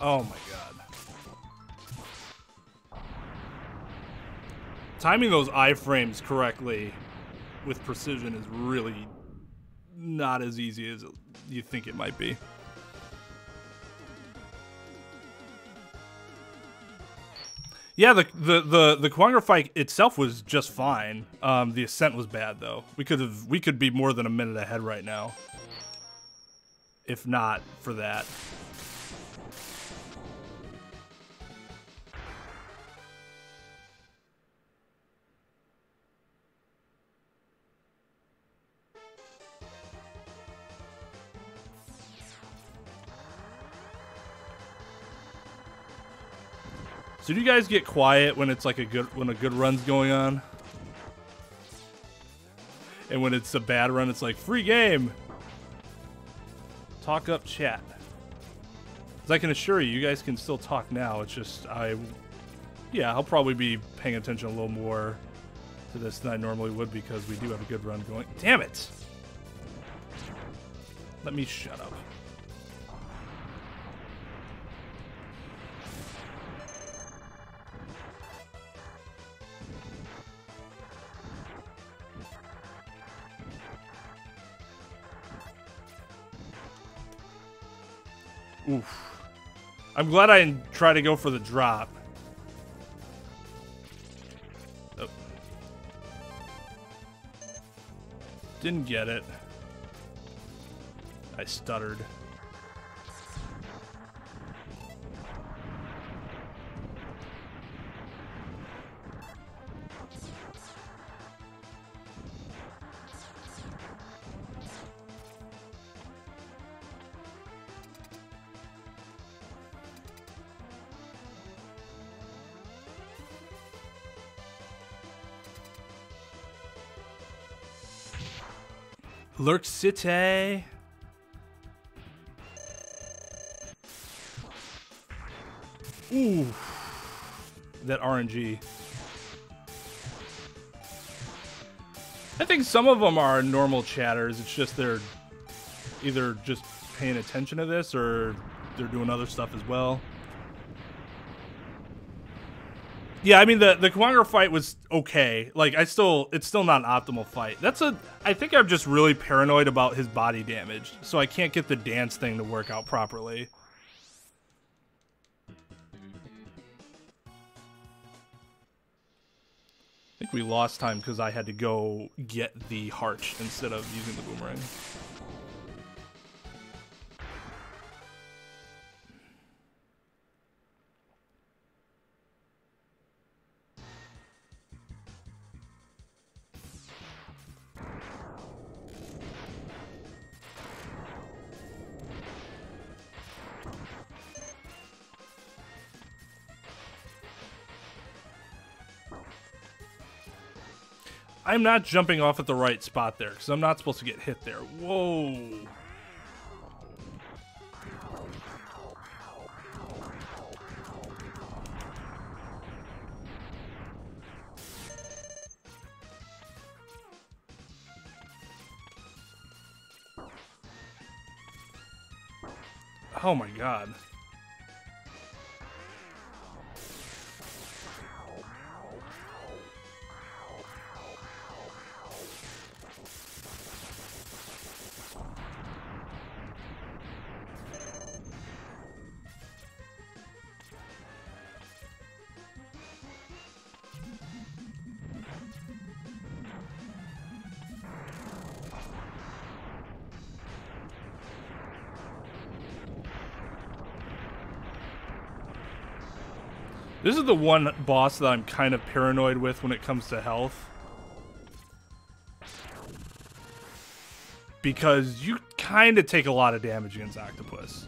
Oh my god. Timing those iframes correctly with precision is really not as easy as you think it might be. Yeah, the Kwanger fight itself was just fine. The ascent was bad though. We could be more than a minute ahead right now, if not for that. So do you guys get quiet when it's like when a good run's going on? And when it's a bad run, it's like free game. Talk up chat. As I can assure you, you guys can still talk now. It's just yeah, I'll probably be paying attention a little more to this than I normally would because we do have a good run going. Damn it! Let me shut up. Oof. I'm glad I didn't try to go for the drop. Oh. Didn't get it. I stuttered. Lurk City. Ooh. That RNG. I think some of them are normal chatters. It's just they're either just paying attention to this or they're doing other stuff as well. Yeah, I mean the Kwangar fight was okay. Like it's still not an optimal fight. I think I'm just really paranoid about his body damage, so I can't get the dance thing to work out properly. I think we lost time because I had to go get the Harch instead of using the boomerang. I'm not jumping off at the right spot there, because I'm not supposed to get hit there. Whoa. Oh my god. This is the one boss that I'm kind of paranoid with when it comes to health. Because you kind of take a lot of damage against Octopus.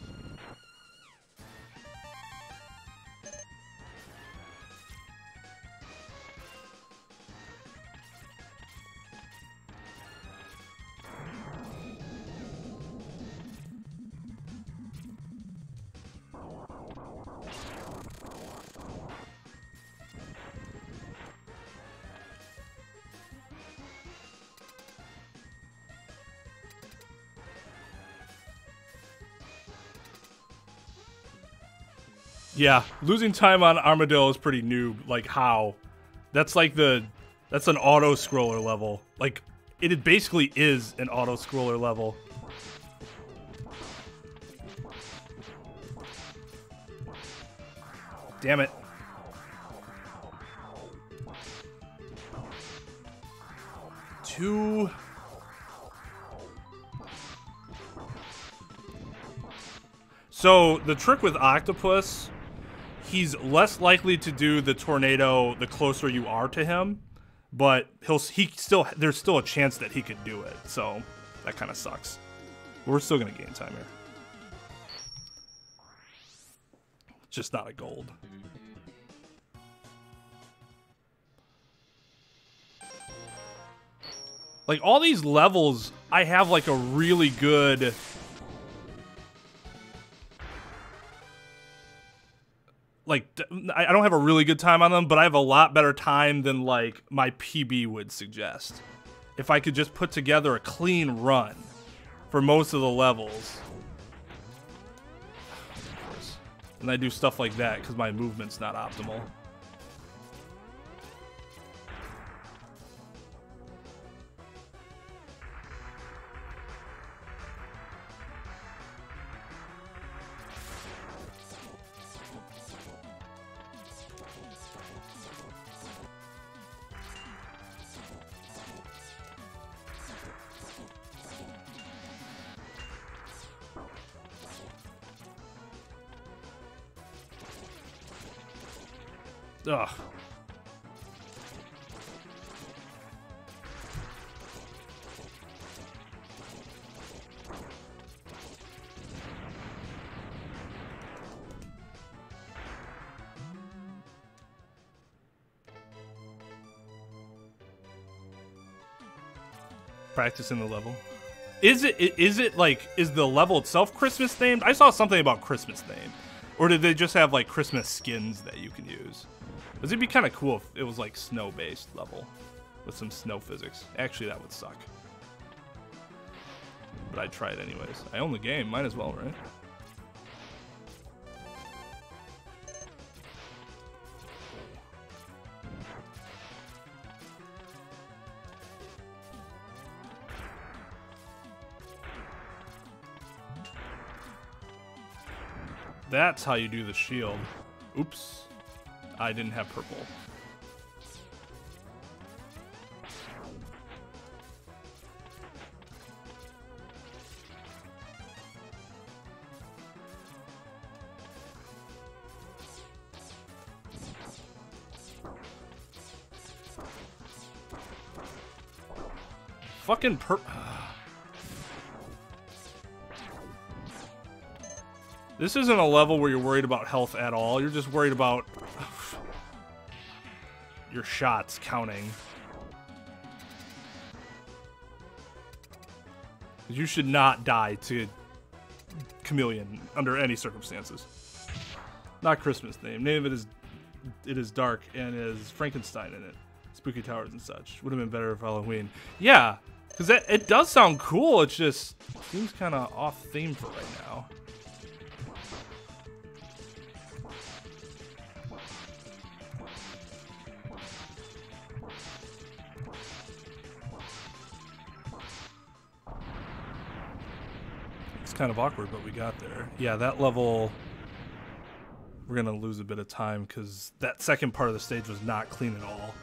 Yeah, losing time on Armadillo is pretty noob. Like, how? That's like that's an auto-scroller level. Like, it basically is an auto-scroller level. Damn it. Two. So, the trick with Octopus, he's less likely to do the tornado the closer you are to him, but there's still a chance that he could do it. So that kind of sucks. We're still gonna gain time here. Just not a gold. Like all these levels, I have like a really good. Like, I don't have a really good time on them, but I have a lot better time than, like, my PB would suggest. If I could just put together a clean run for most of the levels. And I do stuff like that because my movement's not optimal. Ugh. Practicing the level. Is it like, is the level itself Christmas themed? I saw something about Christmas themed. Or did they just have like Christmas skins that you can use? Because it'd be kind of cool if it was like snow-based level with some snow physics. Actually, that would suck. But I'd try it anyways. I own the game, might as well, right? That's how you do the shield. Oops. I didn't have purple. Fucking This isn't a level where you're worried about health at all. You're just worried about your shots counting. You should not die to Chameleon under any circumstances. Not Christmas name. Name of it is dark and is Frankenstein in it. Spooky towers and such. Would have been better for Halloween. Yeah, because it does sound cool. It just seems kind of off theme for right now. Kind of awkward, but we got there. Yeah, that level we're gonna lose a bit of time because that second part of the stage was not clean at all.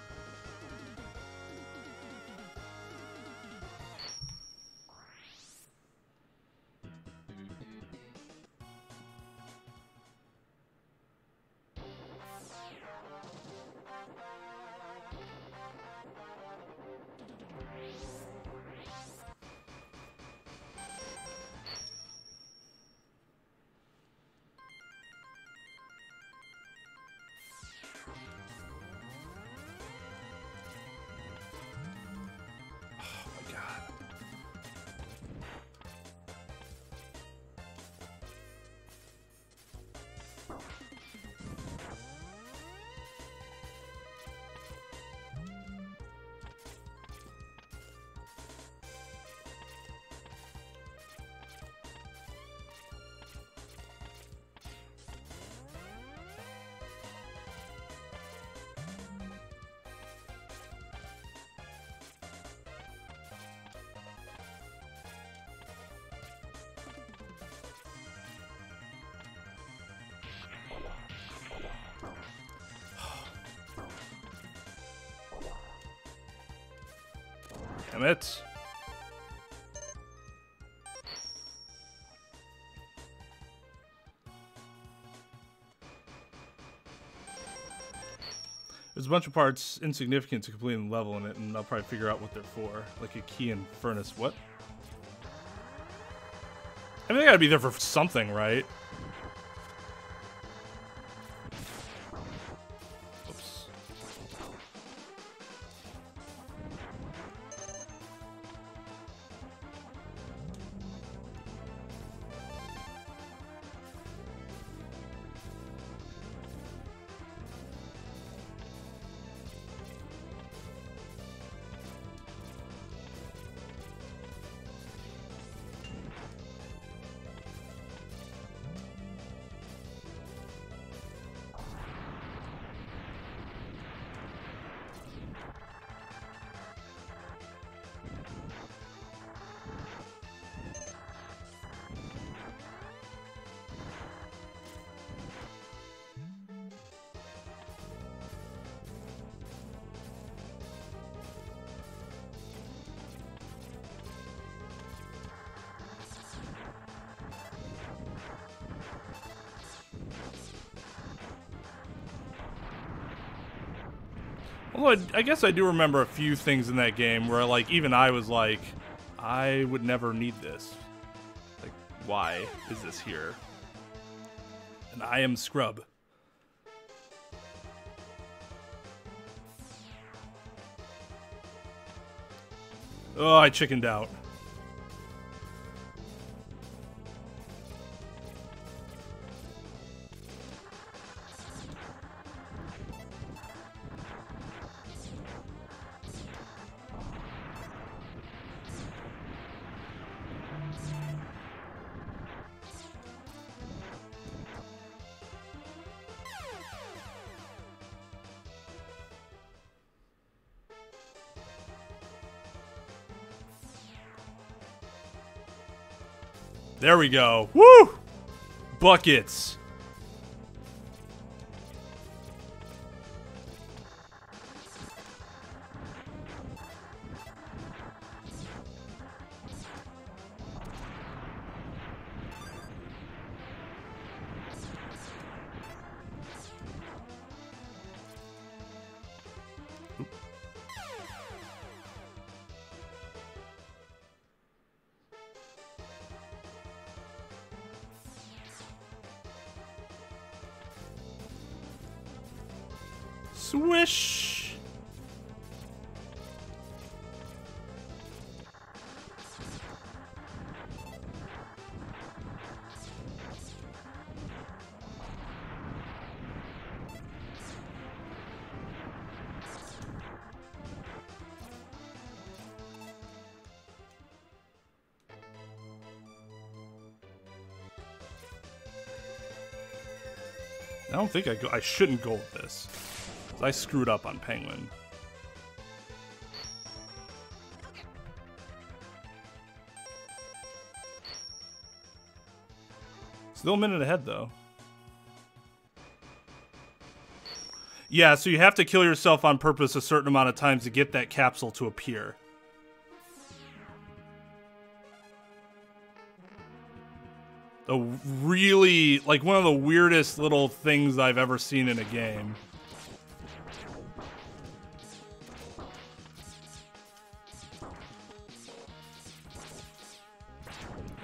Damn it. There's a bunch of parts insignificant to completing the level in it, and I'll probably figure out what they're for. Like a key and furnace. What? I mean, they gotta be there for something, right? Although I guess I do remember a few things in that game where, like, even I was like, I would never need this. Like, why is this here? And I am Scrub. Oh, I chickened out. There we go. Woo! Buckets. Swish. I don't think I shouldn't go with this. I screwed up on Penguin. Still a minute ahead, though. Yeah, so you have to kill yourself on purpose a certain amount of times to get that capsule to appear. A really, like, one of the weirdest little things I've ever seen in a game.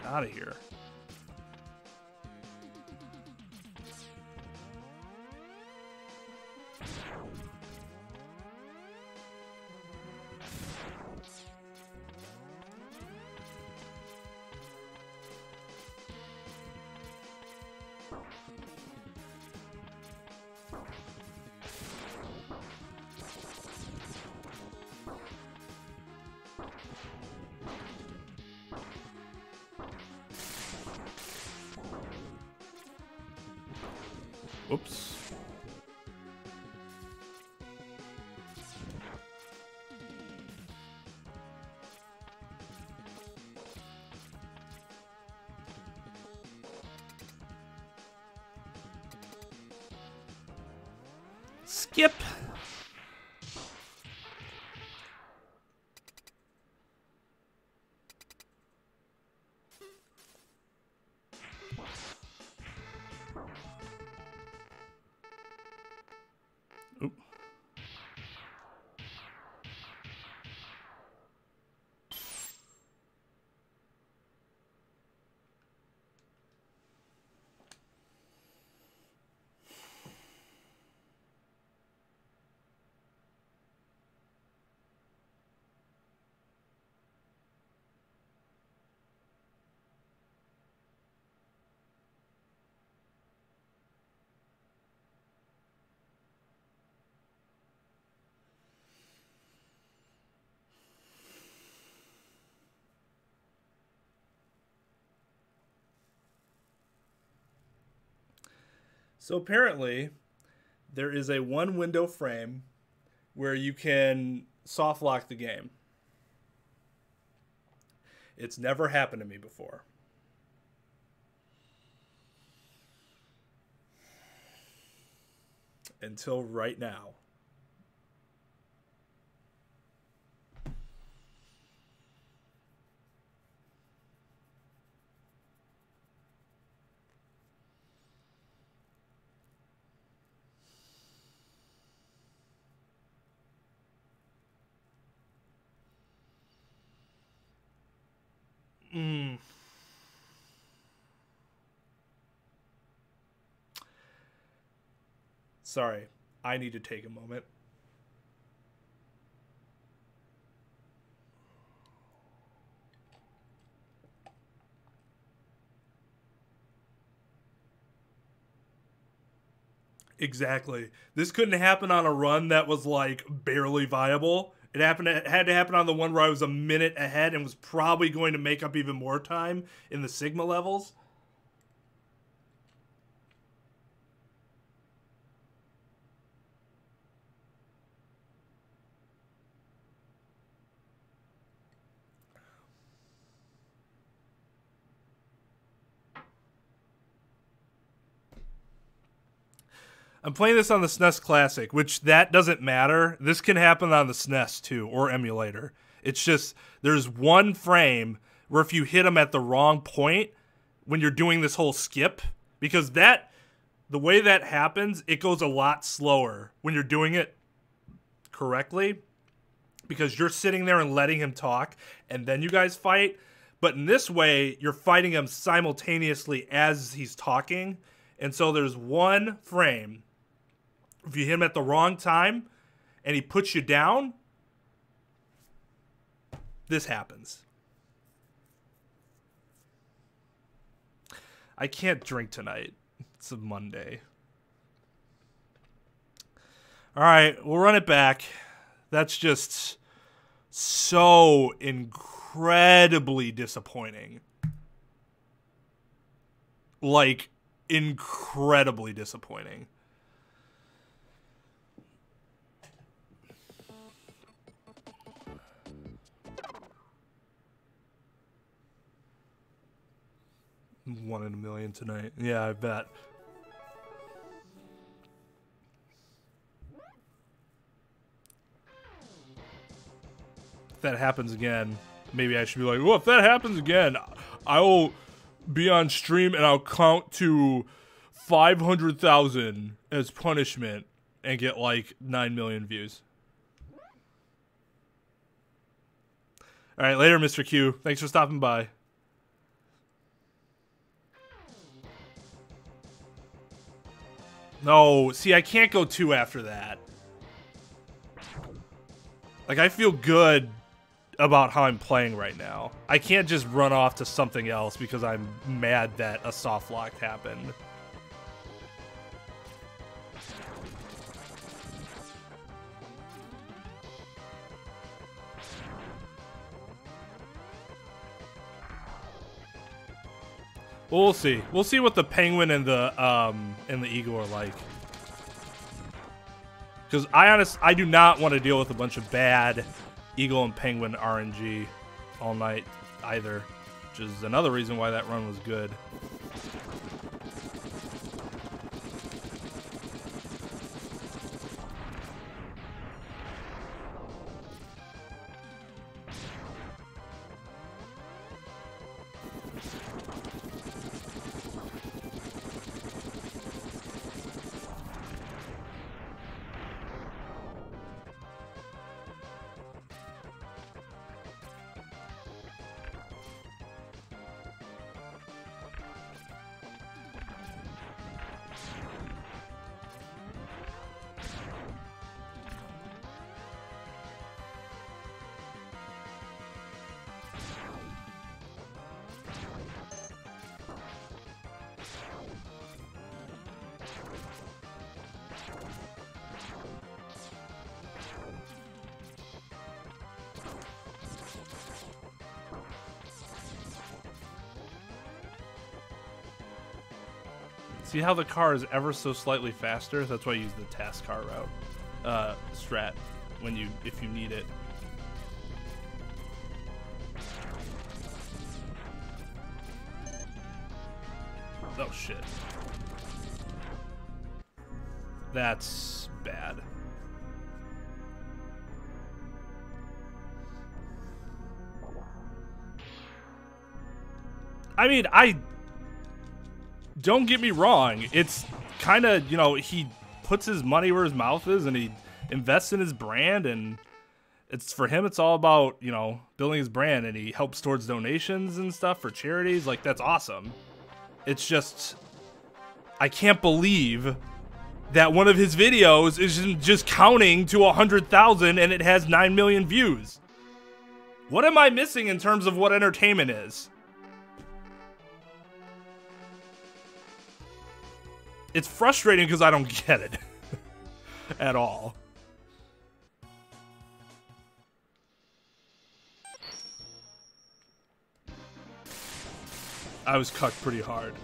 Out of here. Oops. Skip. Oop. So apparently, there is a one window frame where you can soft lock the game. It's never happened to me before. Until right now. Sorry, I need to take a moment. Exactly. This couldn't happen on a run that was like barely viable. It had to happen on the one where I was a minute ahead and was probably going to make up even more time in the Sigma levels. I'm playing this on the SNES Classic, which that doesn't matter. This can happen on the SNES too, or emulator. It's just there's one frame where if you hit them at the wrong point when you're doing this whole skip, because the way that happens, it goes a lot slower when you're doing it correctly, because you're sitting there and letting him talk, and then you guys fight. But in this way, you're fighting him simultaneously as he's talking, and so there's one frame. If you hit him at the wrong time and he puts you down, this happens. I can't drink tonight. It's a Monday. All right, we'll run it back. That's just so incredibly disappointing. Like, incredibly disappointing. One in a million tonight. Yeah, I bet. If that happens again, maybe I should be like, well, if that happens again, I will be on stream and I'll count to 500,000 as punishment and get like 9 million views. All right, later, Mr. Q. Thanks for stopping by. No, see, I can't go 2 after that. Like, I feel good about how I'm playing right now. I can't just run off to something else because I'm mad that a soft lock happened. We'll see. We'll see what the penguin and the eagle are like. Because I do not want to deal with a bunch of bad eagle and penguin RNG all night either, which is another reason why that run was good. See how the car is ever so slightly faster? That's why I use the task car route strat if you need it. Oh shit. That's bad. I mean, don't get me wrong. It's kind of, you know, he puts his money where his mouth is and he invests in his brand, and it's for him, it's all about, you know, building his brand, and he helps towards donations and stuff for charities. Like, that's awesome. It's just, I can't believe that one of his videos is just counting to 100,000 and it has 9 million views. What am I missing in terms of what entertainment is? It's frustrating because I don't get it at all. I was cucked pretty hard.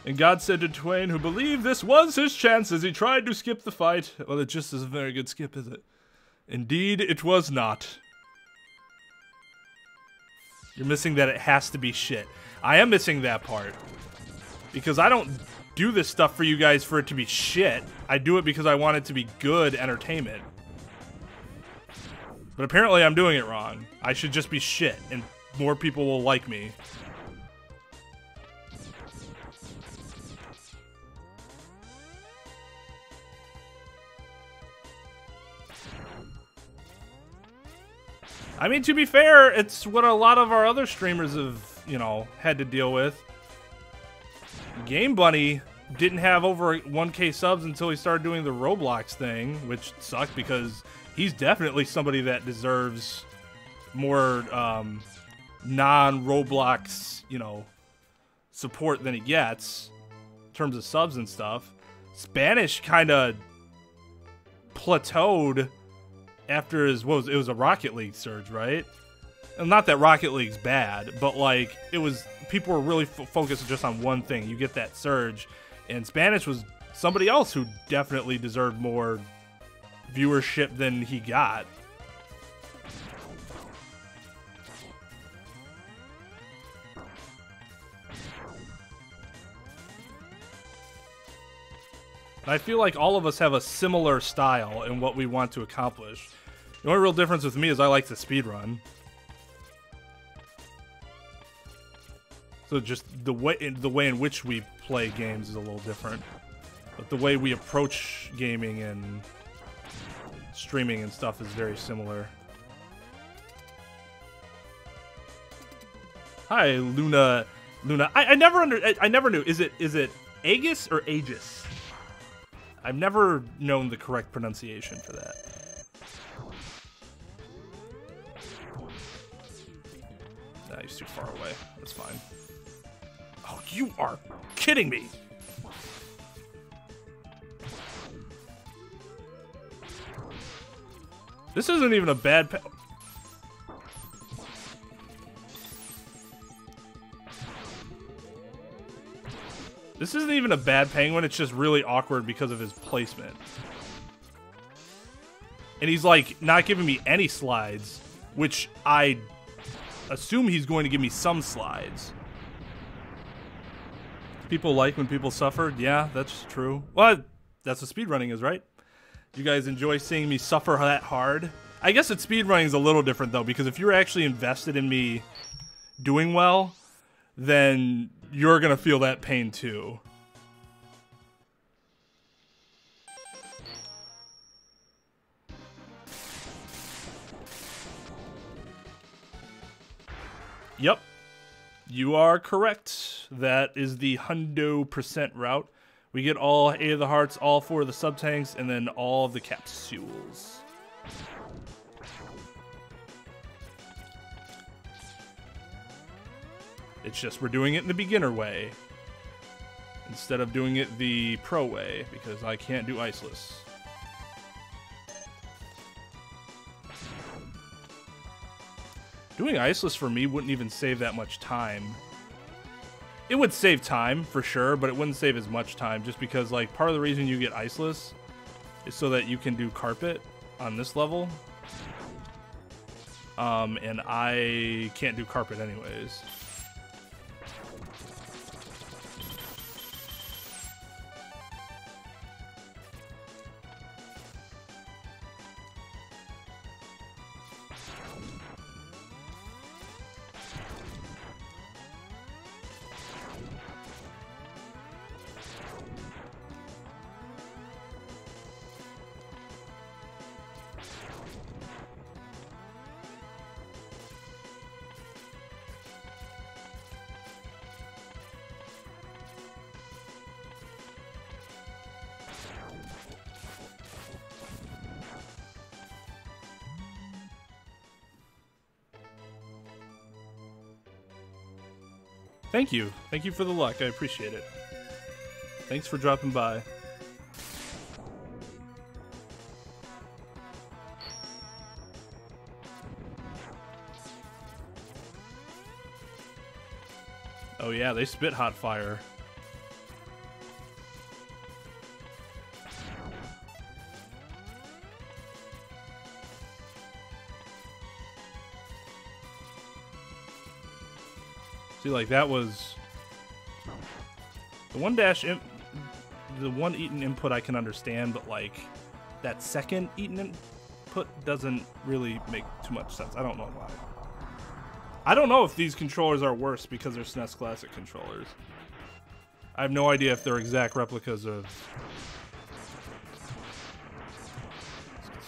And God said to Twain, who believed this was his chance as he tried to skip the fight. Well, it just isn't a very good skip, is it? Indeed, it was not. You're missing that it has to be shit. I am missing that part. Because I don't do this stuff for you guys for it to be shit. I do it because I want it to be good entertainment. But apparently I'm doing it wrong. I should just be shit, and more people will like me. I mean, to be fair, it's what a lot of our other streamers have, you know, had to deal with. Game Bunny didn't have over 1K subs until he started doing the Roblox thing, which sucked because he's definitely somebody that deserves more non-Roblox, you know, support than he gets in terms of subs and stuff. Spanish kind of plateaued after his, what was it was a Rocket League surge, right? And not that Rocket League's bad, but like it was, people were really focused just on one thing. You get that surge, and Spanish was somebody else who definitely deserved more viewership than he got. And I feel like all of us have a similar style in what we want to accomplish. The only real difference with me is I like to speedrun. So just the way in which we play games is a little different. But the way we approach gaming and streaming and stuff is very similar. Hi, Luna. I never knew. Is it Aegis or Aegis? I've never known the correct pronunciation for that. Nah, he's too far away. That's fine. Oh, you are kidding me! This isn't even a bad This isn't even a bad penguin, it's just really awkward because of his placement. And he's like not giving me any slides, which I assume he's going to give me some slides. People like when people suffer. Yeah, that's true. Well, that's what speedrunning is, right? You guys enjoy seeing me suffer that hard? I guess that speedrunning is a little different though, because if you're actually invested in me doing well, then you're gonna feel that pain too. Yep, you are correct. That is the 100% route. We get all 8 of the hearts, all 4 of the sub-tanks, and then all of the capsules. It's just we're doing it in the beginner way instead of doing it the pro way, because I can't do iceless. Doing iceless for me wouldn't even save that much time. It would save time for sure, but it wouldn't save as much time, just because like part of the reason you get iceless is so that you can do carpet on this level. And I can't do carpet anyways. Thank you. Thank you for the luck. I appreciate it. Thanks for dropping by. Oh yeah, they spit hot fire. See, like that was the 1-dash the one Eaton input I can understand, but like that second Eaton input doesn't really make too much sense. I don't know why. I don't know if these controllers are worse because they're SNES Classic controllers. I have no idea if they're exact replicas of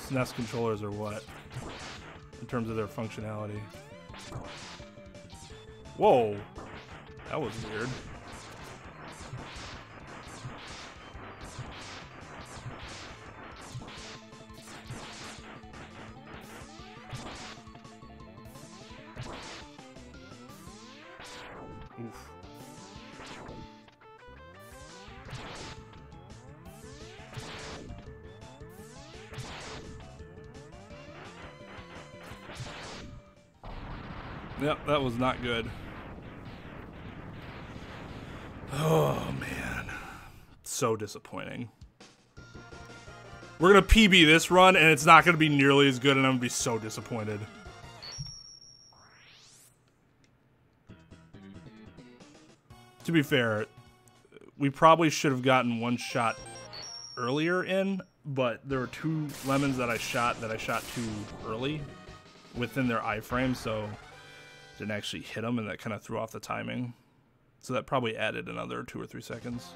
SNES controllers or what, in terms of their functionality. Whoa, that was weird. Oof. Yep, that was not good. Oh, man. So disappointing. We're going to PB this run, and it's not going to be nearly as good, and I'm going to be so disappointed. To be fair, we probably should have gotten one shot earlier in, but there were 2 lemons that I shot too early within their iframe, so didn't actually hit them, and that kind of threw off the timing. So that probably added another 2 or 3 seconds.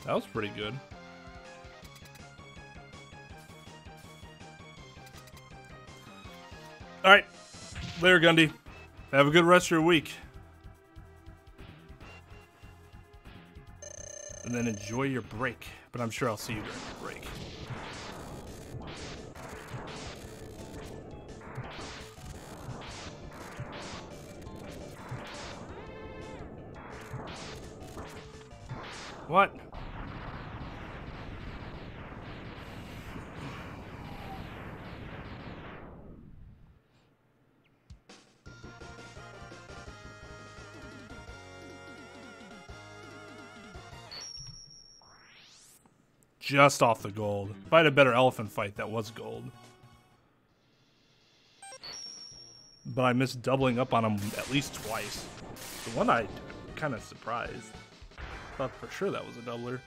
That was pretty good. Alright. Later, Gundy. Have a good rest of your week. And then enjoy your break. But I'm sure I'll see you during the break. What? Just off the gold. If I had a better elephant fight, that was gold. But I missed doubling up on him at least twice. The one I kind of surprised. Thought for sure that was a doubler.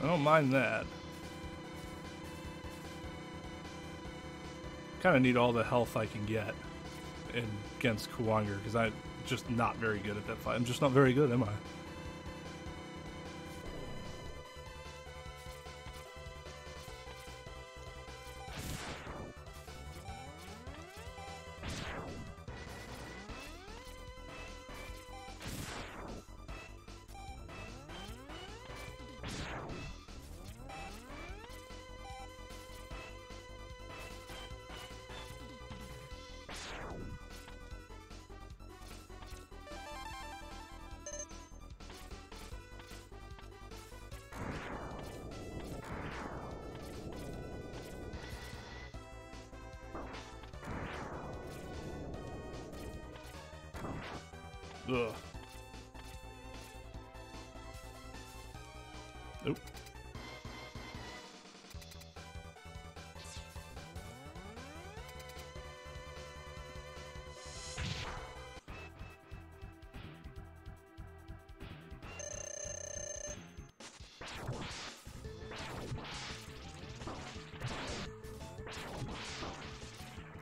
I don't mind that. kind of need all the health I can get against Kuwanger, because I'm just not very good at that fight. I'm just not very good, am I? Ugh. Nope.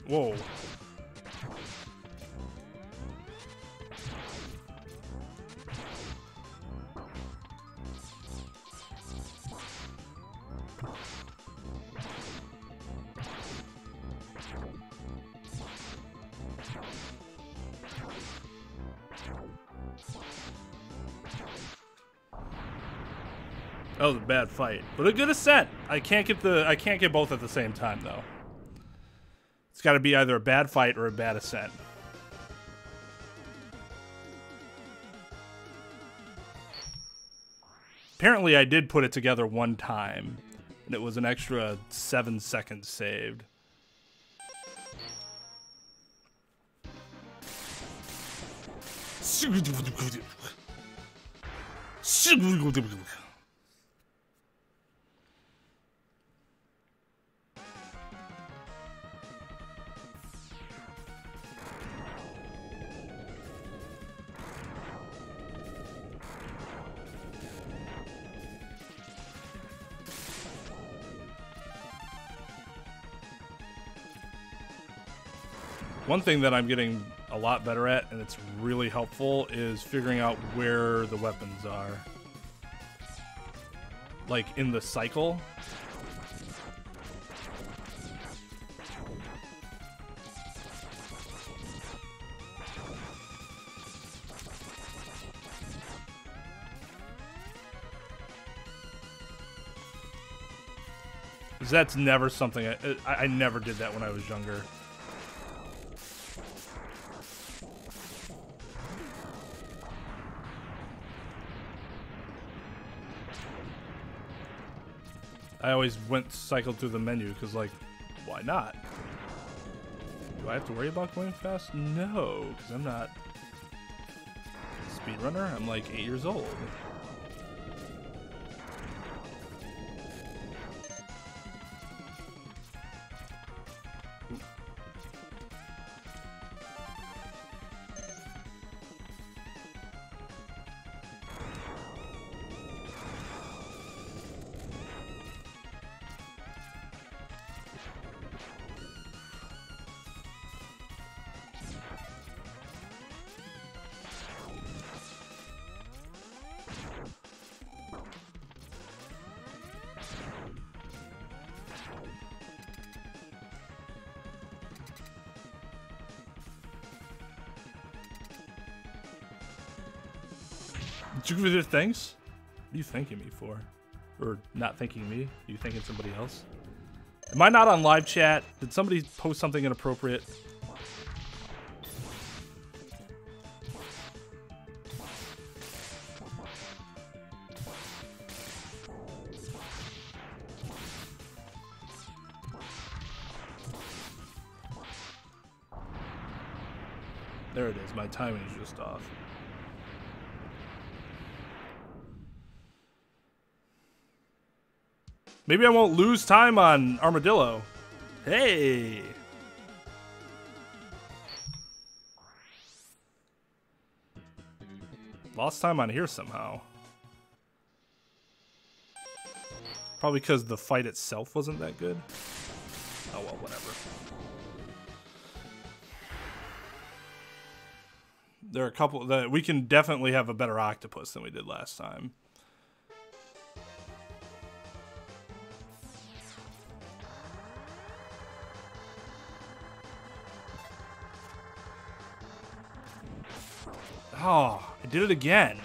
Whoa. That was a bad fight, but a good ascent. I can't get both at the same time though. It's got to be either a bad fight or a bad ascent. Apparently, I did put it together one time, and it was an extra 7 seconds saved. One thing that I'm getting a lot better at, and it's really helpful, is figuring out where the weapons are. Like in the cycle. Because that's never something I never did that when I was younger. I always cycled through the menu because, like, why not? Do I have to worry about going fast? No, because I'm not a speedrunner. I'm like 8 years old. Jupiter, thanks? What are you thanking me for? Or not thanking me? Are you thanking somebody else? Am I not on live chat? Did somebody post something inappropriate? There it is. My timing is just off. Maybe I won't lose time on Armadillo. Hey! Lost time on here somehow. Probably because the fight itself wasn't that good. Oh well, whatever. There are a couple that we can definitely have a better octopus than we did last time. Oh, I did it again.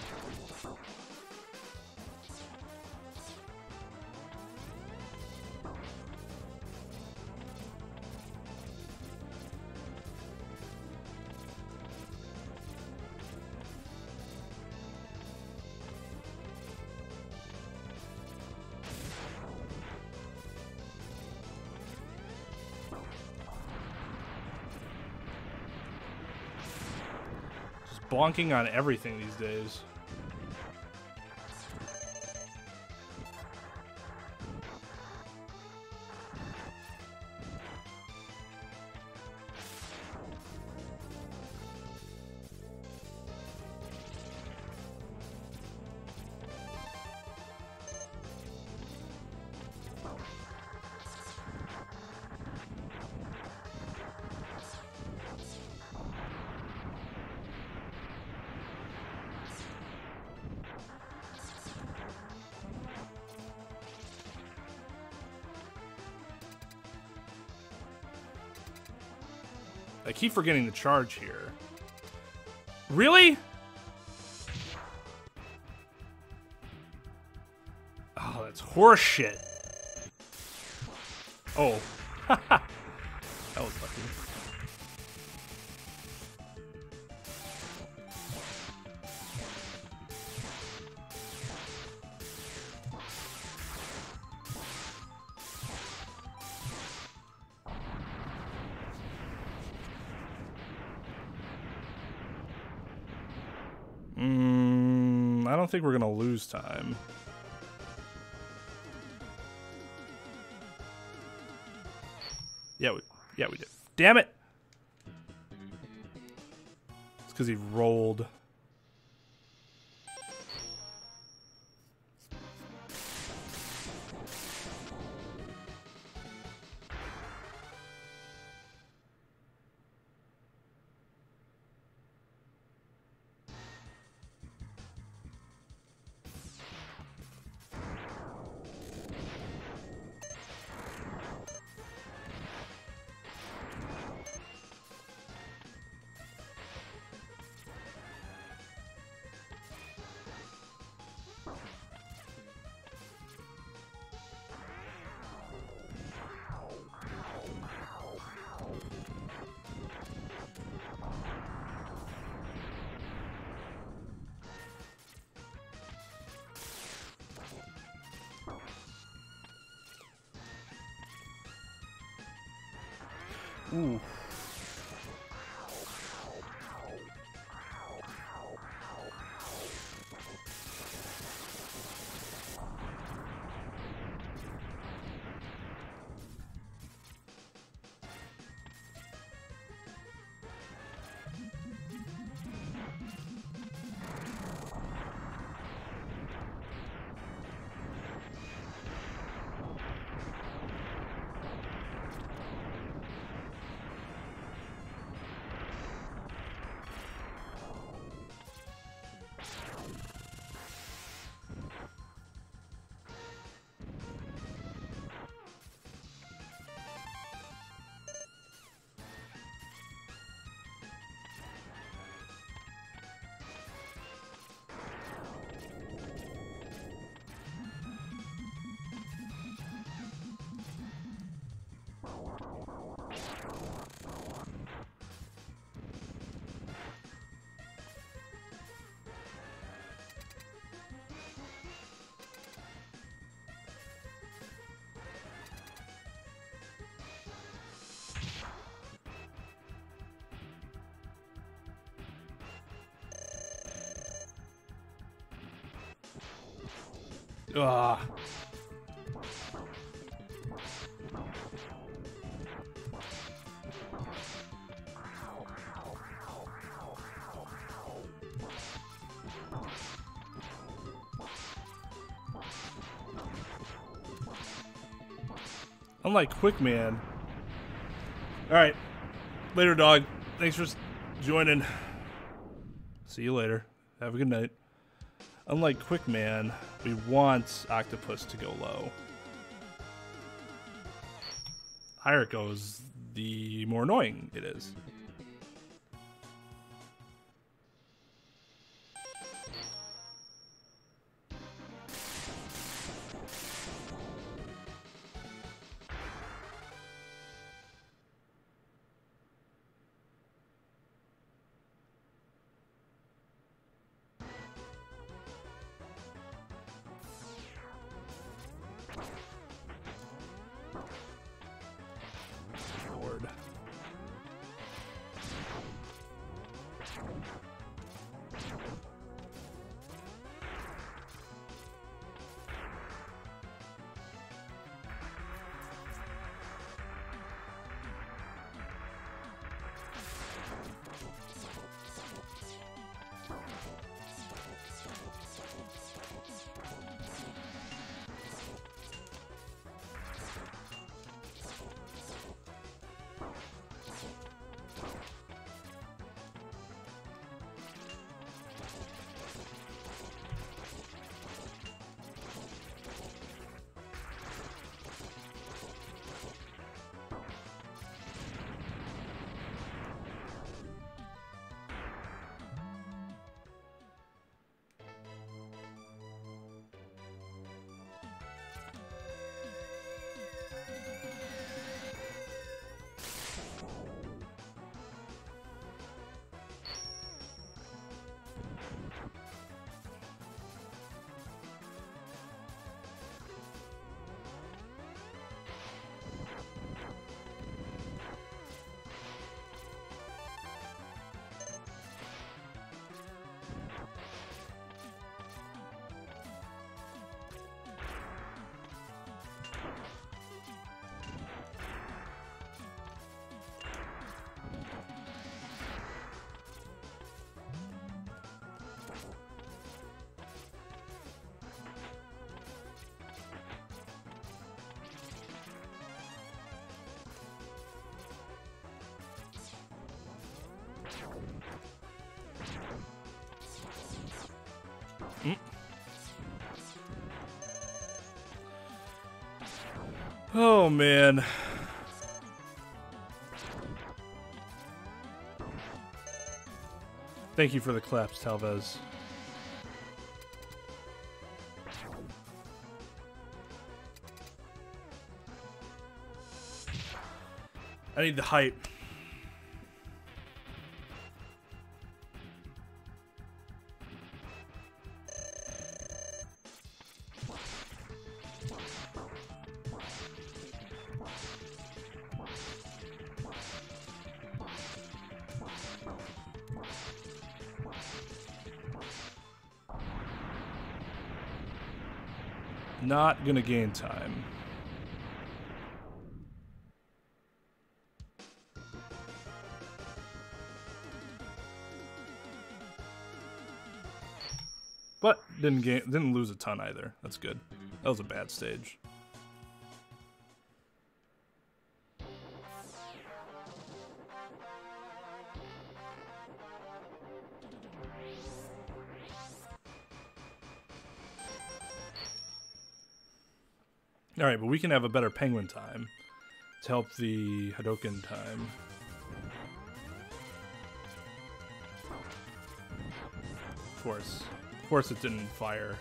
Bonking on everything these days. I keep forgetting to charge here. Really? Oh, that's horseshit. Oh. That was lucky. I don't think we're gonna lose time. Yeah, we did. Damn it! It's because he rolled. Ooh. Ugh. Unlike Quickman. Alright. Later, dog. Thanks for joining. See you later. Have a good night. Unlike Quickman, we want Octopus to go low. Higher it goes, the more annoying it is. Oh, man. Thank you for the claps, Tal Vez. I need the hype. Not gonna gain time. But didn't lose a ton either. That's good. That was a bad stage. Alright, but we can have a better penguin time to help the Hadoken time. Of course it didn't fire.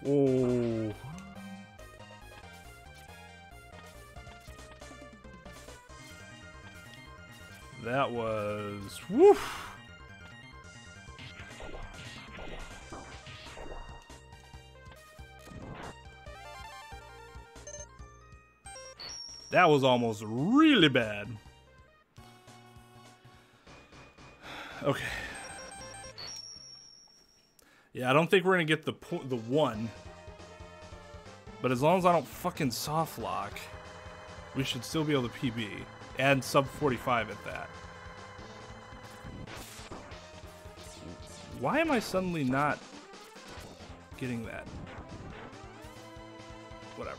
Oh. That was woof. That was almost really bad. Okay. Yeah, I don't think we're gonna get the one. But as long as I don't fucking soft lock, we should still be able to PB. And sub 45 at that. Why am I suddenly not getting that? Whatever.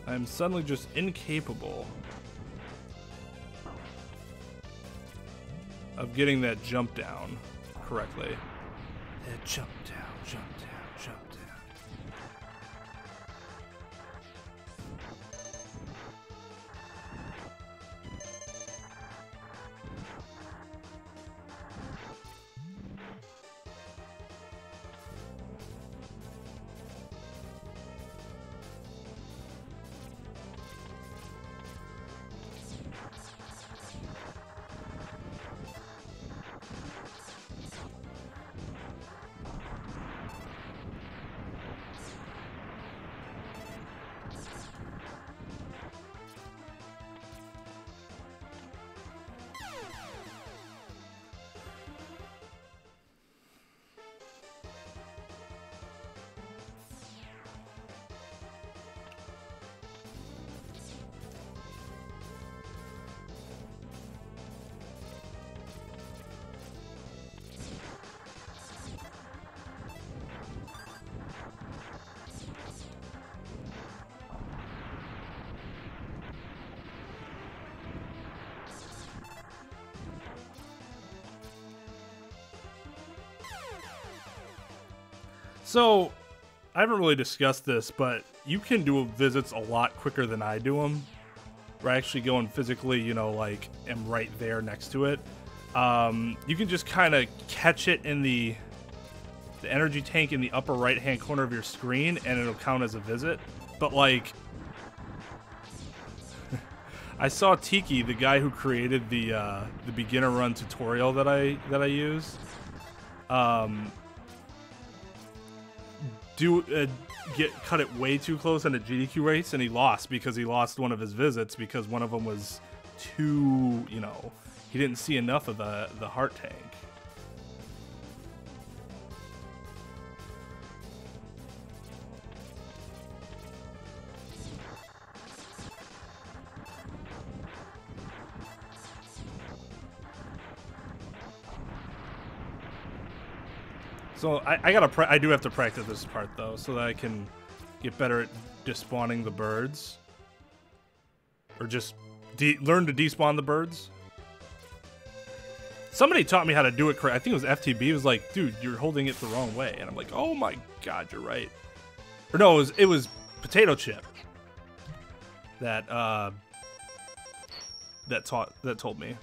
I'm suddenly just incapable of getting that jump down correctly. That jump down, jump down, jump down. So, I haven't really discussed this, but you can do visits a lot quicker than I do them. Where I actually go and physically, you know, like, am right there next to it. You can just kind of catch it in the energy tank in the upper right-hand corner of your screen, and it'll count as a visit. But, like, I saw Tiki, the guy who created the beginner run tutorial that I use, cut it way too close in a GDQ race, and he lost because he lost one of his visits because one of them was too, you know, he didn't see enough of the heart tank. So I do have to practice this part though, so that I can get better at despawning the birds, or just learn to despawn the birds. Somebody taught me how to do it correct. I think it was FTB. It was like, dude, you're holding it the wrong way, and I'm like, oh my god, you're right. Or no, it was Potato Chip that told me.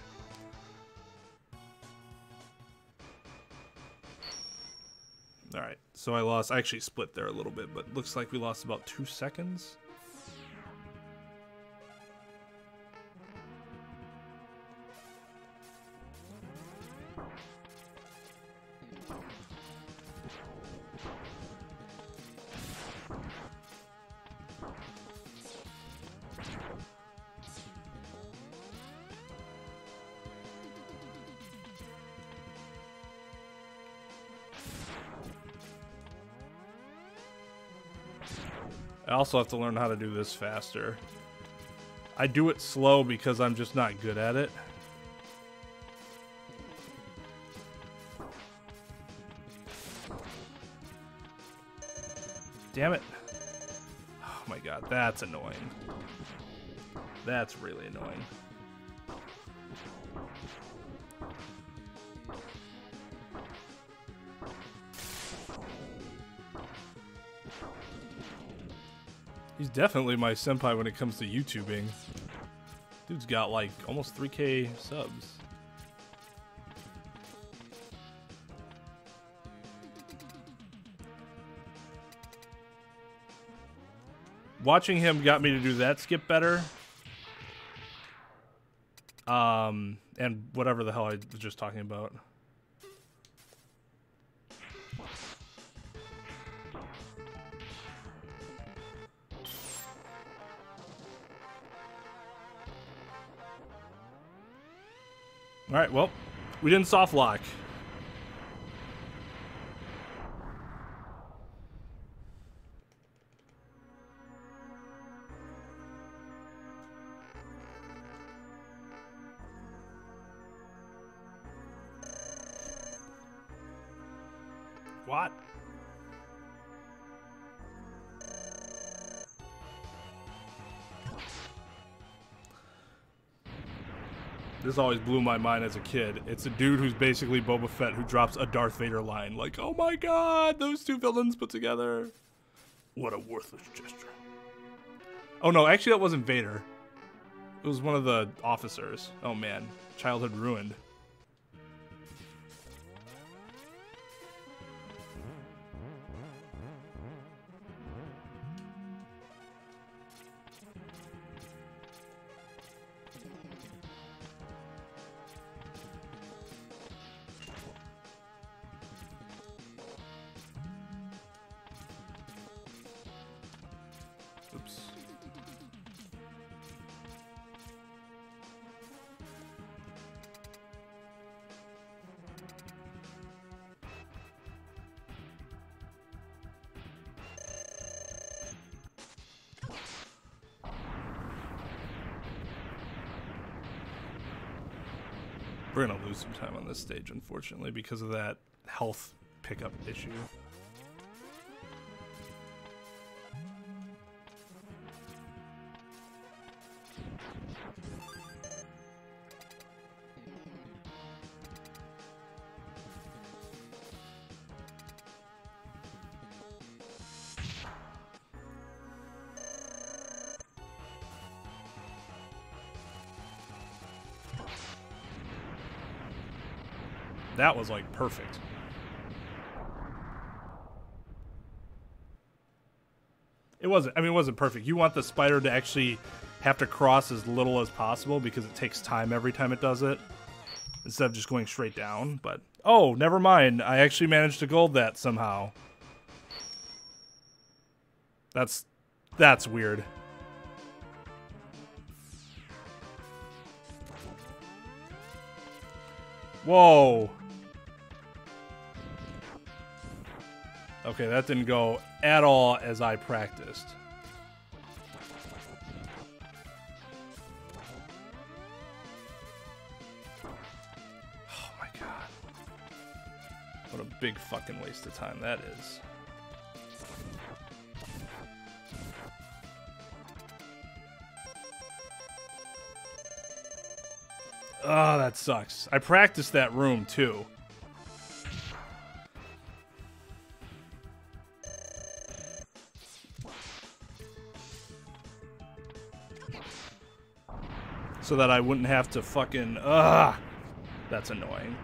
Alright, so I actually split there a little bit, but looks like we lost about 2 seconds. I also have to learn how to do this faster. I do it slow because I'm just not good at it. Damn it. Oh my god, that's annoying. That's really annoying. He's definitely my senpai when it comes to YouTubing. Dude's got like almost 3K subs. Watching him got me to do that skip better. And whatever the hell I was just talking about. Alright, well, we didn't soft lock. What? This always blew my mind as a kid. It's a dude who's basically Boba Fett who drops a Darth Vader line. Like, oh my god, those two villains put together. What a worthless gesture. Oh no, actually that wasn't Vader. It was one of the officers. Oh man, childhood ruined. Oops. We're gonna lose some time on this stage, unfortunately, because of that health pickup issue. That was like perfect. It wasn't, I mean, it wasn't perfect. You want the spider to actually have to cross as little as possible because it takes time every time it does it, instead of just going straight down. But, oh, never mind. I actually managed to gold that somehow. That's weird. Whoa. Okay, that didn't go at all as I practiced. Oh my god. What a big fucking waste of time that is. Oh, that sucks. I practiced that room too. So that I wouldn't have to fucking... Ugh! That's annoying.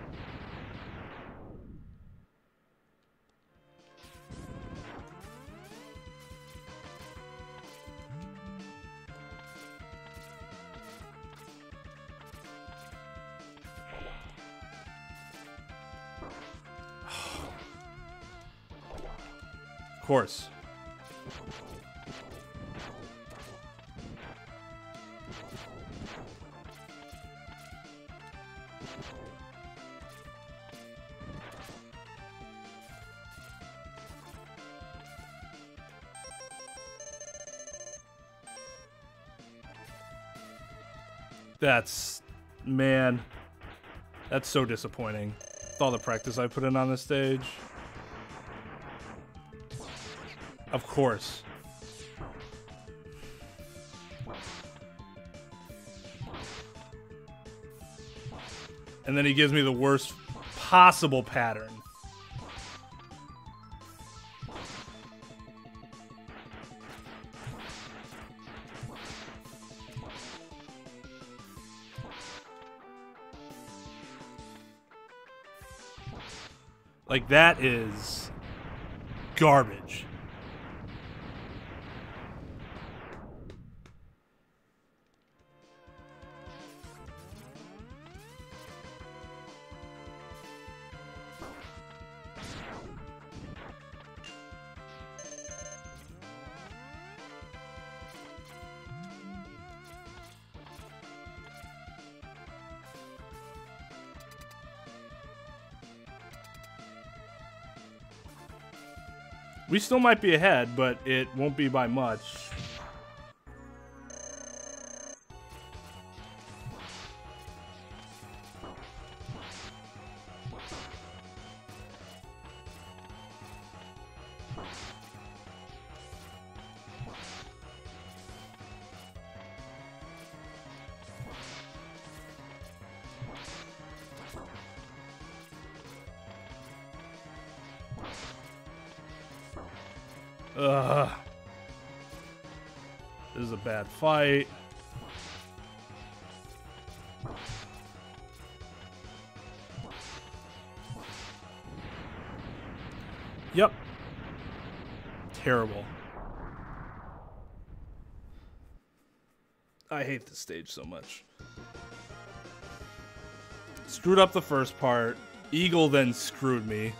Of course. That's... man. That's so disappointing. With all the practice I put in on this stage. Of course. And then he gives me the worst possible pattern. Like, that is garbage. We still might be ahead, but it won't be by much. Ugh. This is a bad fight. Yep. Terrible. I hate this stage so much. Screwed up the first part. Eagle then screwed me.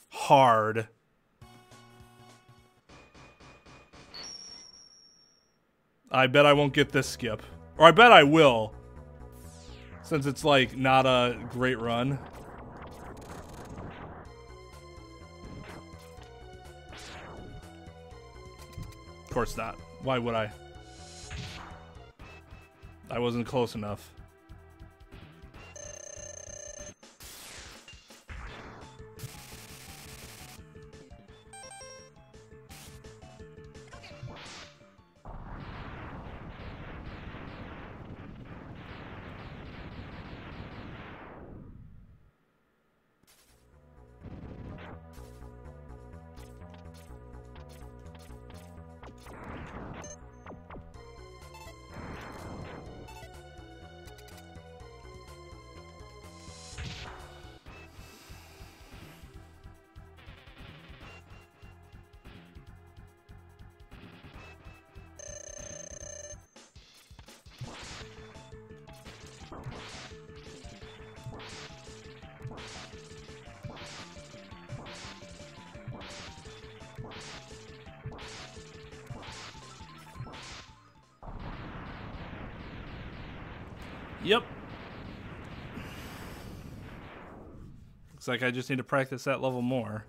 Hard. I bet I won't get this skip. Or I bet I will. Since it's like not a great run. Of course not. Why would I? I wasn't close enough. Yep. Looks like I just need to practice that level more.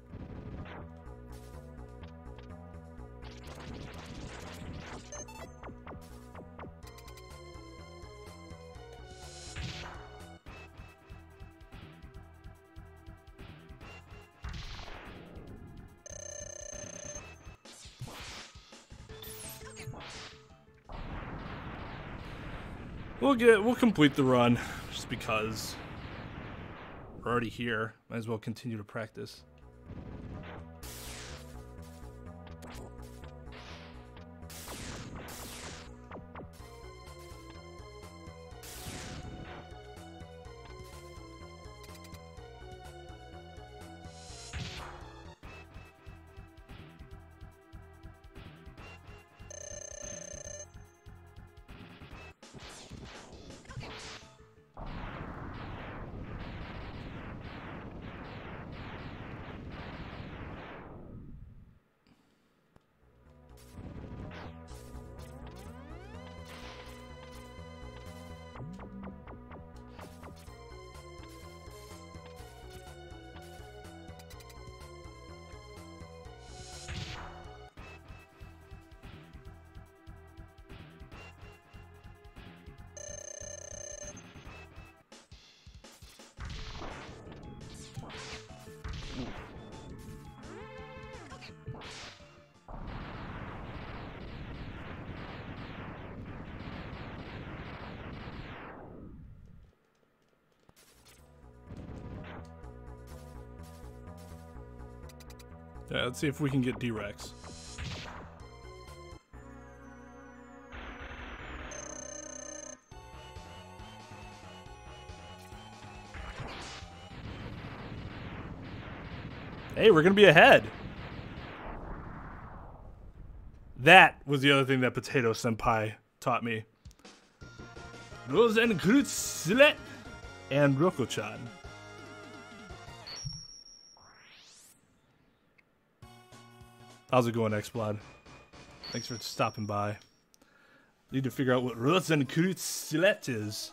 We'll complete the run just because we're already here. Might as well continue to practice. Yeah, let's see if we can get D-Rex. Hey, we're gonna be ahead. That was the other thing that Potato Senpai taught me. Rosenkreuzlet and Roko-chan. How's it going, X-Blood? Thanks for stopping by. Need to figure out what Rosenkreuzlet is.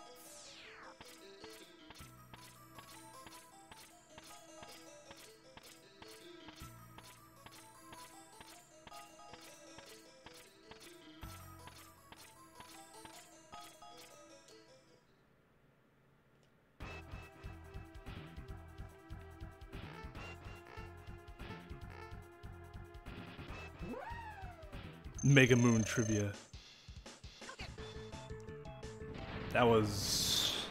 Mega Moon trivia. That was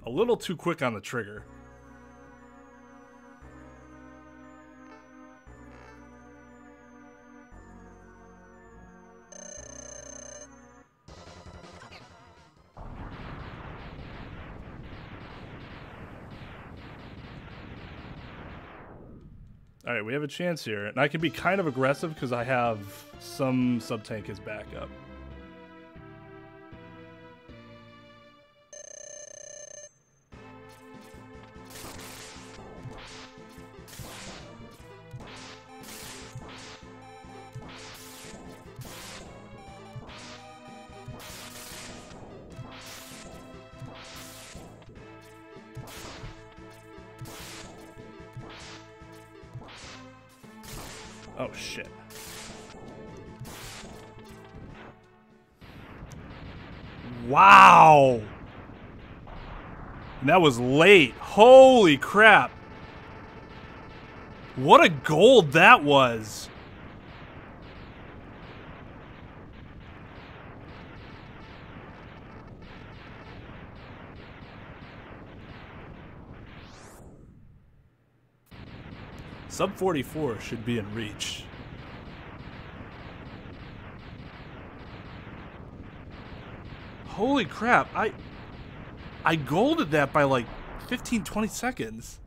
a little too quick on the trigger. All right, we have a chance here, and I can be kind of aggressive because I have some sub-tank as backup. Oh, shit. Wow! And that was late. Holy crap. What a gold that was. Sub 44 should be in reach. Holy crap, I golded that by like 15-20 seconds.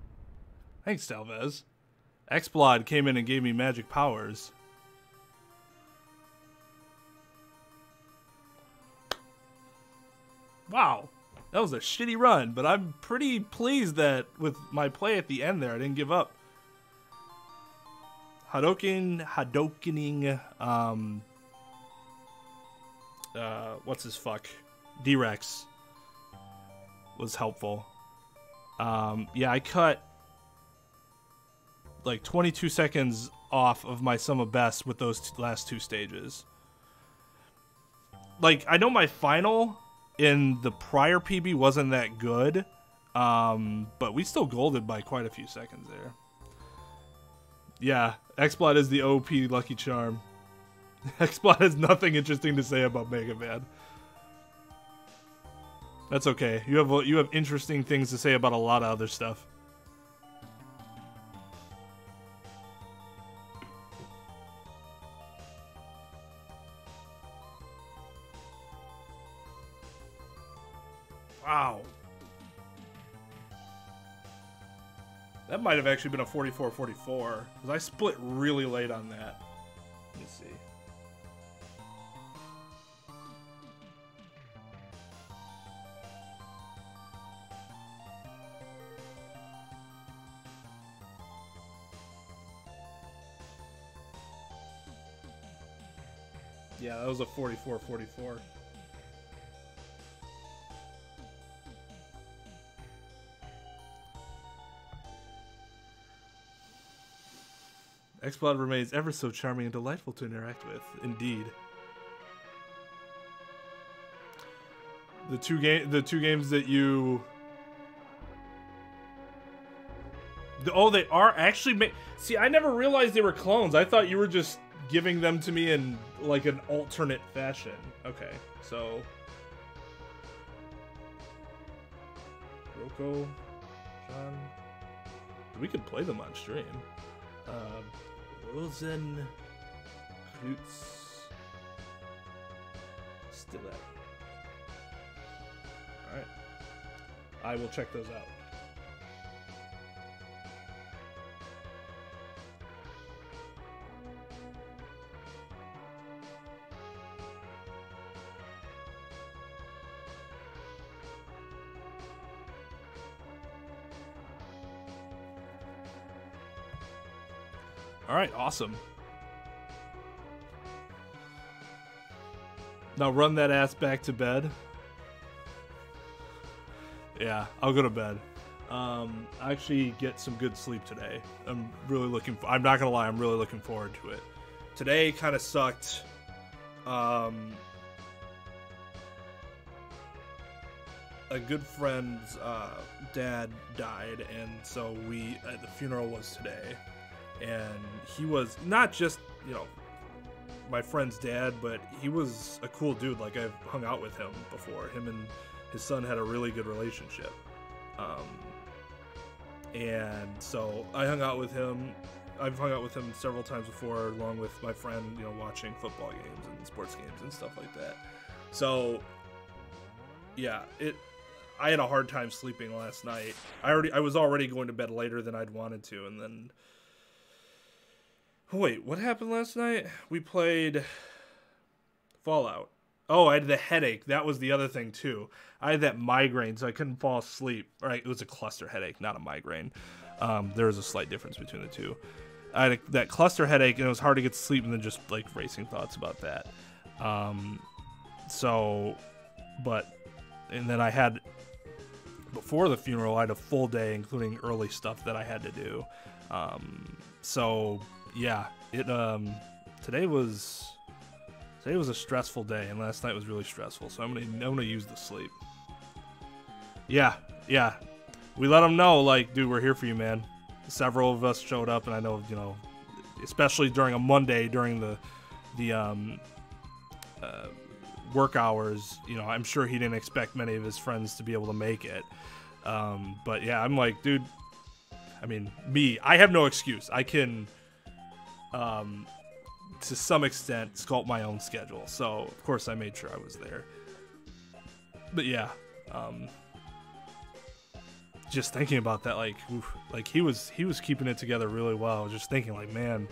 Thanks, Tal Vez. Xblod came in and gave me magic powers. Wow, that was a shitty run, but I'm pretty pleased that with my play at the end there, I didn't give up. Hadokening, what's his fuck? D-Rex was helpful. Yeah, I cut like 22 seconds off of my sum of best with those last two stages. Like, I know my final in the prior PB wasn't that good, but we still golded by quite a few seconds there. Yeah, Xblod is the OP Lucky Charm. Xblod has nothing interesting to say about Mega Man. That's okay. You have interesting things to say about a lot of other stuff. Wow. That might have actually been a 44-44, because I split really late on that. Let me see. Yeah, that was a 44-44. Xblod remains ever so charming and delightful to interact with, indeed. The two games that you... Oh, they are actually... See, I never realized they were clones. I thought you were just giving them to me in, like, an alternate fashion. Okay, so... Roko, John... We could play them on stream. Rosen, Krutz, Stilet. Alright. I will check those out. Alright, awesome. Now run that ass back to bed. Yeah, I'll go to bed. Actually get some good sleep today. I'm not gonna lie, I'm really looking forward to it. Today kind of sucked. A good friend's dad died, and so the funeral was today. And he was not just, you know, my friend's dad, but he was a cool dude. Like, I've hung out with him before. Him and his son had a really good relationship. And so I hung out with him. I've hung out with him several times before, along with my friend, you know, watching football games and sports games and stuff like that. So, yeah, I had a hard time sleeping last night. I was already going to bed later than I'd wanted to, and then... Wait, what happened last night? We played Fallout. Oh, I had the headache. That was the other thing, too. I had that migraine, so I couldn't fall asleep. Right, it was a cluster headache, not a migraine. There was a slight difference between the two. I had that cluster headache, and it was hard to get to sleep, and then just, like, racing thoughts about that. And then I had, before the funeral, I had a full day, including early stuff that I had to do. Yeah, today was a stressful day, and last night was really stressful, so I'm gonna use the sleep. Yeah. We let them know, like, dude, we're here for you, man. Several of us showed up, and I know, you know, especially during a Monday, during the work hours, you know, I'm sure he didn't expect many of his friends to be able to make it. But yeah, I'm like, dude, I mean, I have no excuse. I can, to some extent, sculpt my own schedule. So, of course, I made sure I was there. But yeah, just thinking about that, like, oof, like he was keeping it together really well. I was just thinking, like, man,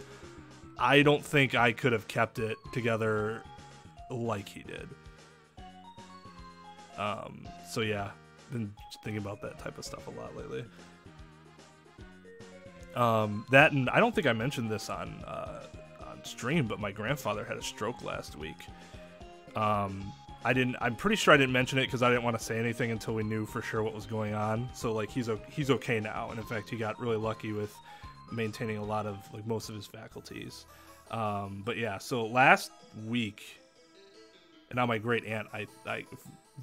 I don't think I could have kept it together like he did. So yeah, been thinking about that type of stuff a lot lately. That, and I don't think I mentioned this on stream, but my grandfather had a stroke last week. I'm pretty sure I didn't mention it because I didn't want to say anything until we knew for sure what was going on. So, like, he's okay now, and in fact, he got really lucky with maintaining a lot of, like, most of his faculties. But yeah, so last week, and now my great aunt, I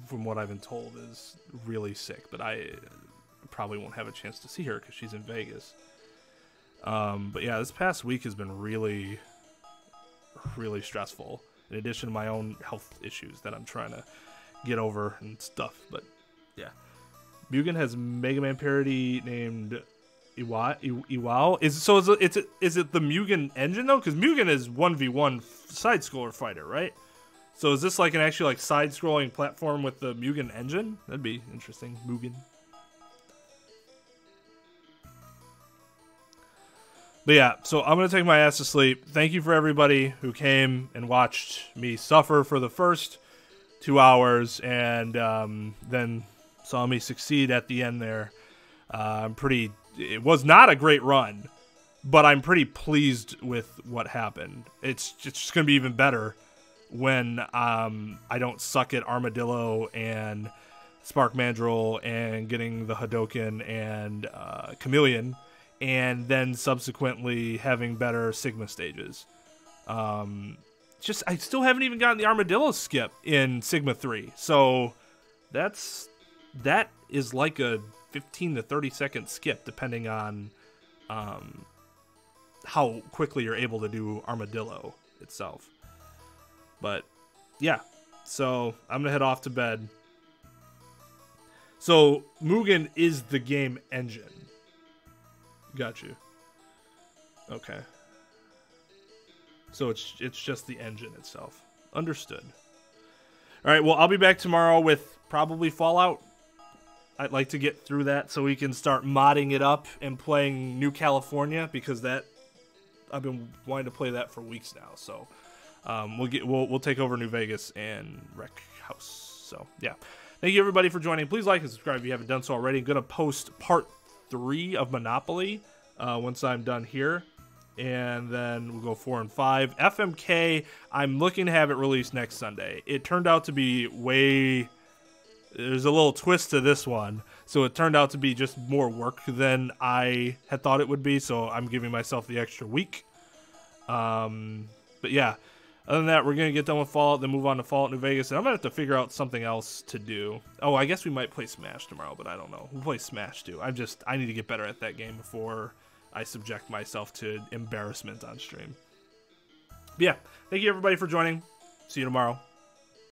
from what I've been told, is really sick, but I probably won't have a chance to see her because she's in Vegas. But yeah, this past week has been really, really stressful, in addition to my own health issues that I'm trying to get over and stuff. But yeah, Mugen has Mega Man parody named Iwao. Is it the Mugen engine though? Because Mugen is 1v1 side scroller fighter, right? So is this like an actually like side scrolling platform with the Mugen engine? That'd be interesting. Mugen. But yeah, so I'm going to take my ass to sleep. Thank you for everybody who came and watched me suffer for the first 2 hours and then saw me succeed at the end there. It was not a great run, but I'm pretty pleased with what happened. It's just going to be even better when I don't suck at Armadillo and Spark Mandrill and getting the Hadoken and Chameleon, and then subsequently having better Sigma stages. I still haven't even gotten the Armadillo skip in Sigma 3, so that is like a 15 to 30 second skip, depending on how quickly you're able to do Armadillo itself. But yeah, so I'm gonna head off to bed. So Mugen is the game engine. Got you. Okay. So it's just the engine itself. Understood. All right, well, I'll be back tomorrow with probably Fallout. I'd like to get through that so we can start modding it up and playing New California, because I've been wanting to play that for weeks now. So we'll take over New Vegas and Wreck House. So yeah, thank you everybody for joining. Please like and subscribe if you haven't done so already. I'm gonna post part 3 of Monopoly once I'm done here, and then we'll go 4 and 5. FMK, I'm looking to have it released next Sunday. It turned out to be there's a little twist to this one, so it turned out to be just more work than I had thought it would be, so I'm giving myself the extra week. But yeah, other than that, we're going to get done with Fallout, then move on to Fallout New Vegas, and I'm going to have to figure out something else to do. Oh, I guess we might play Smash tomorrow, but I don't know. We'll play Smash too. I need to get better at that game before I subject myself to embarrassment on stream. But yeah, thank you everybody for joining. See you tomorrow.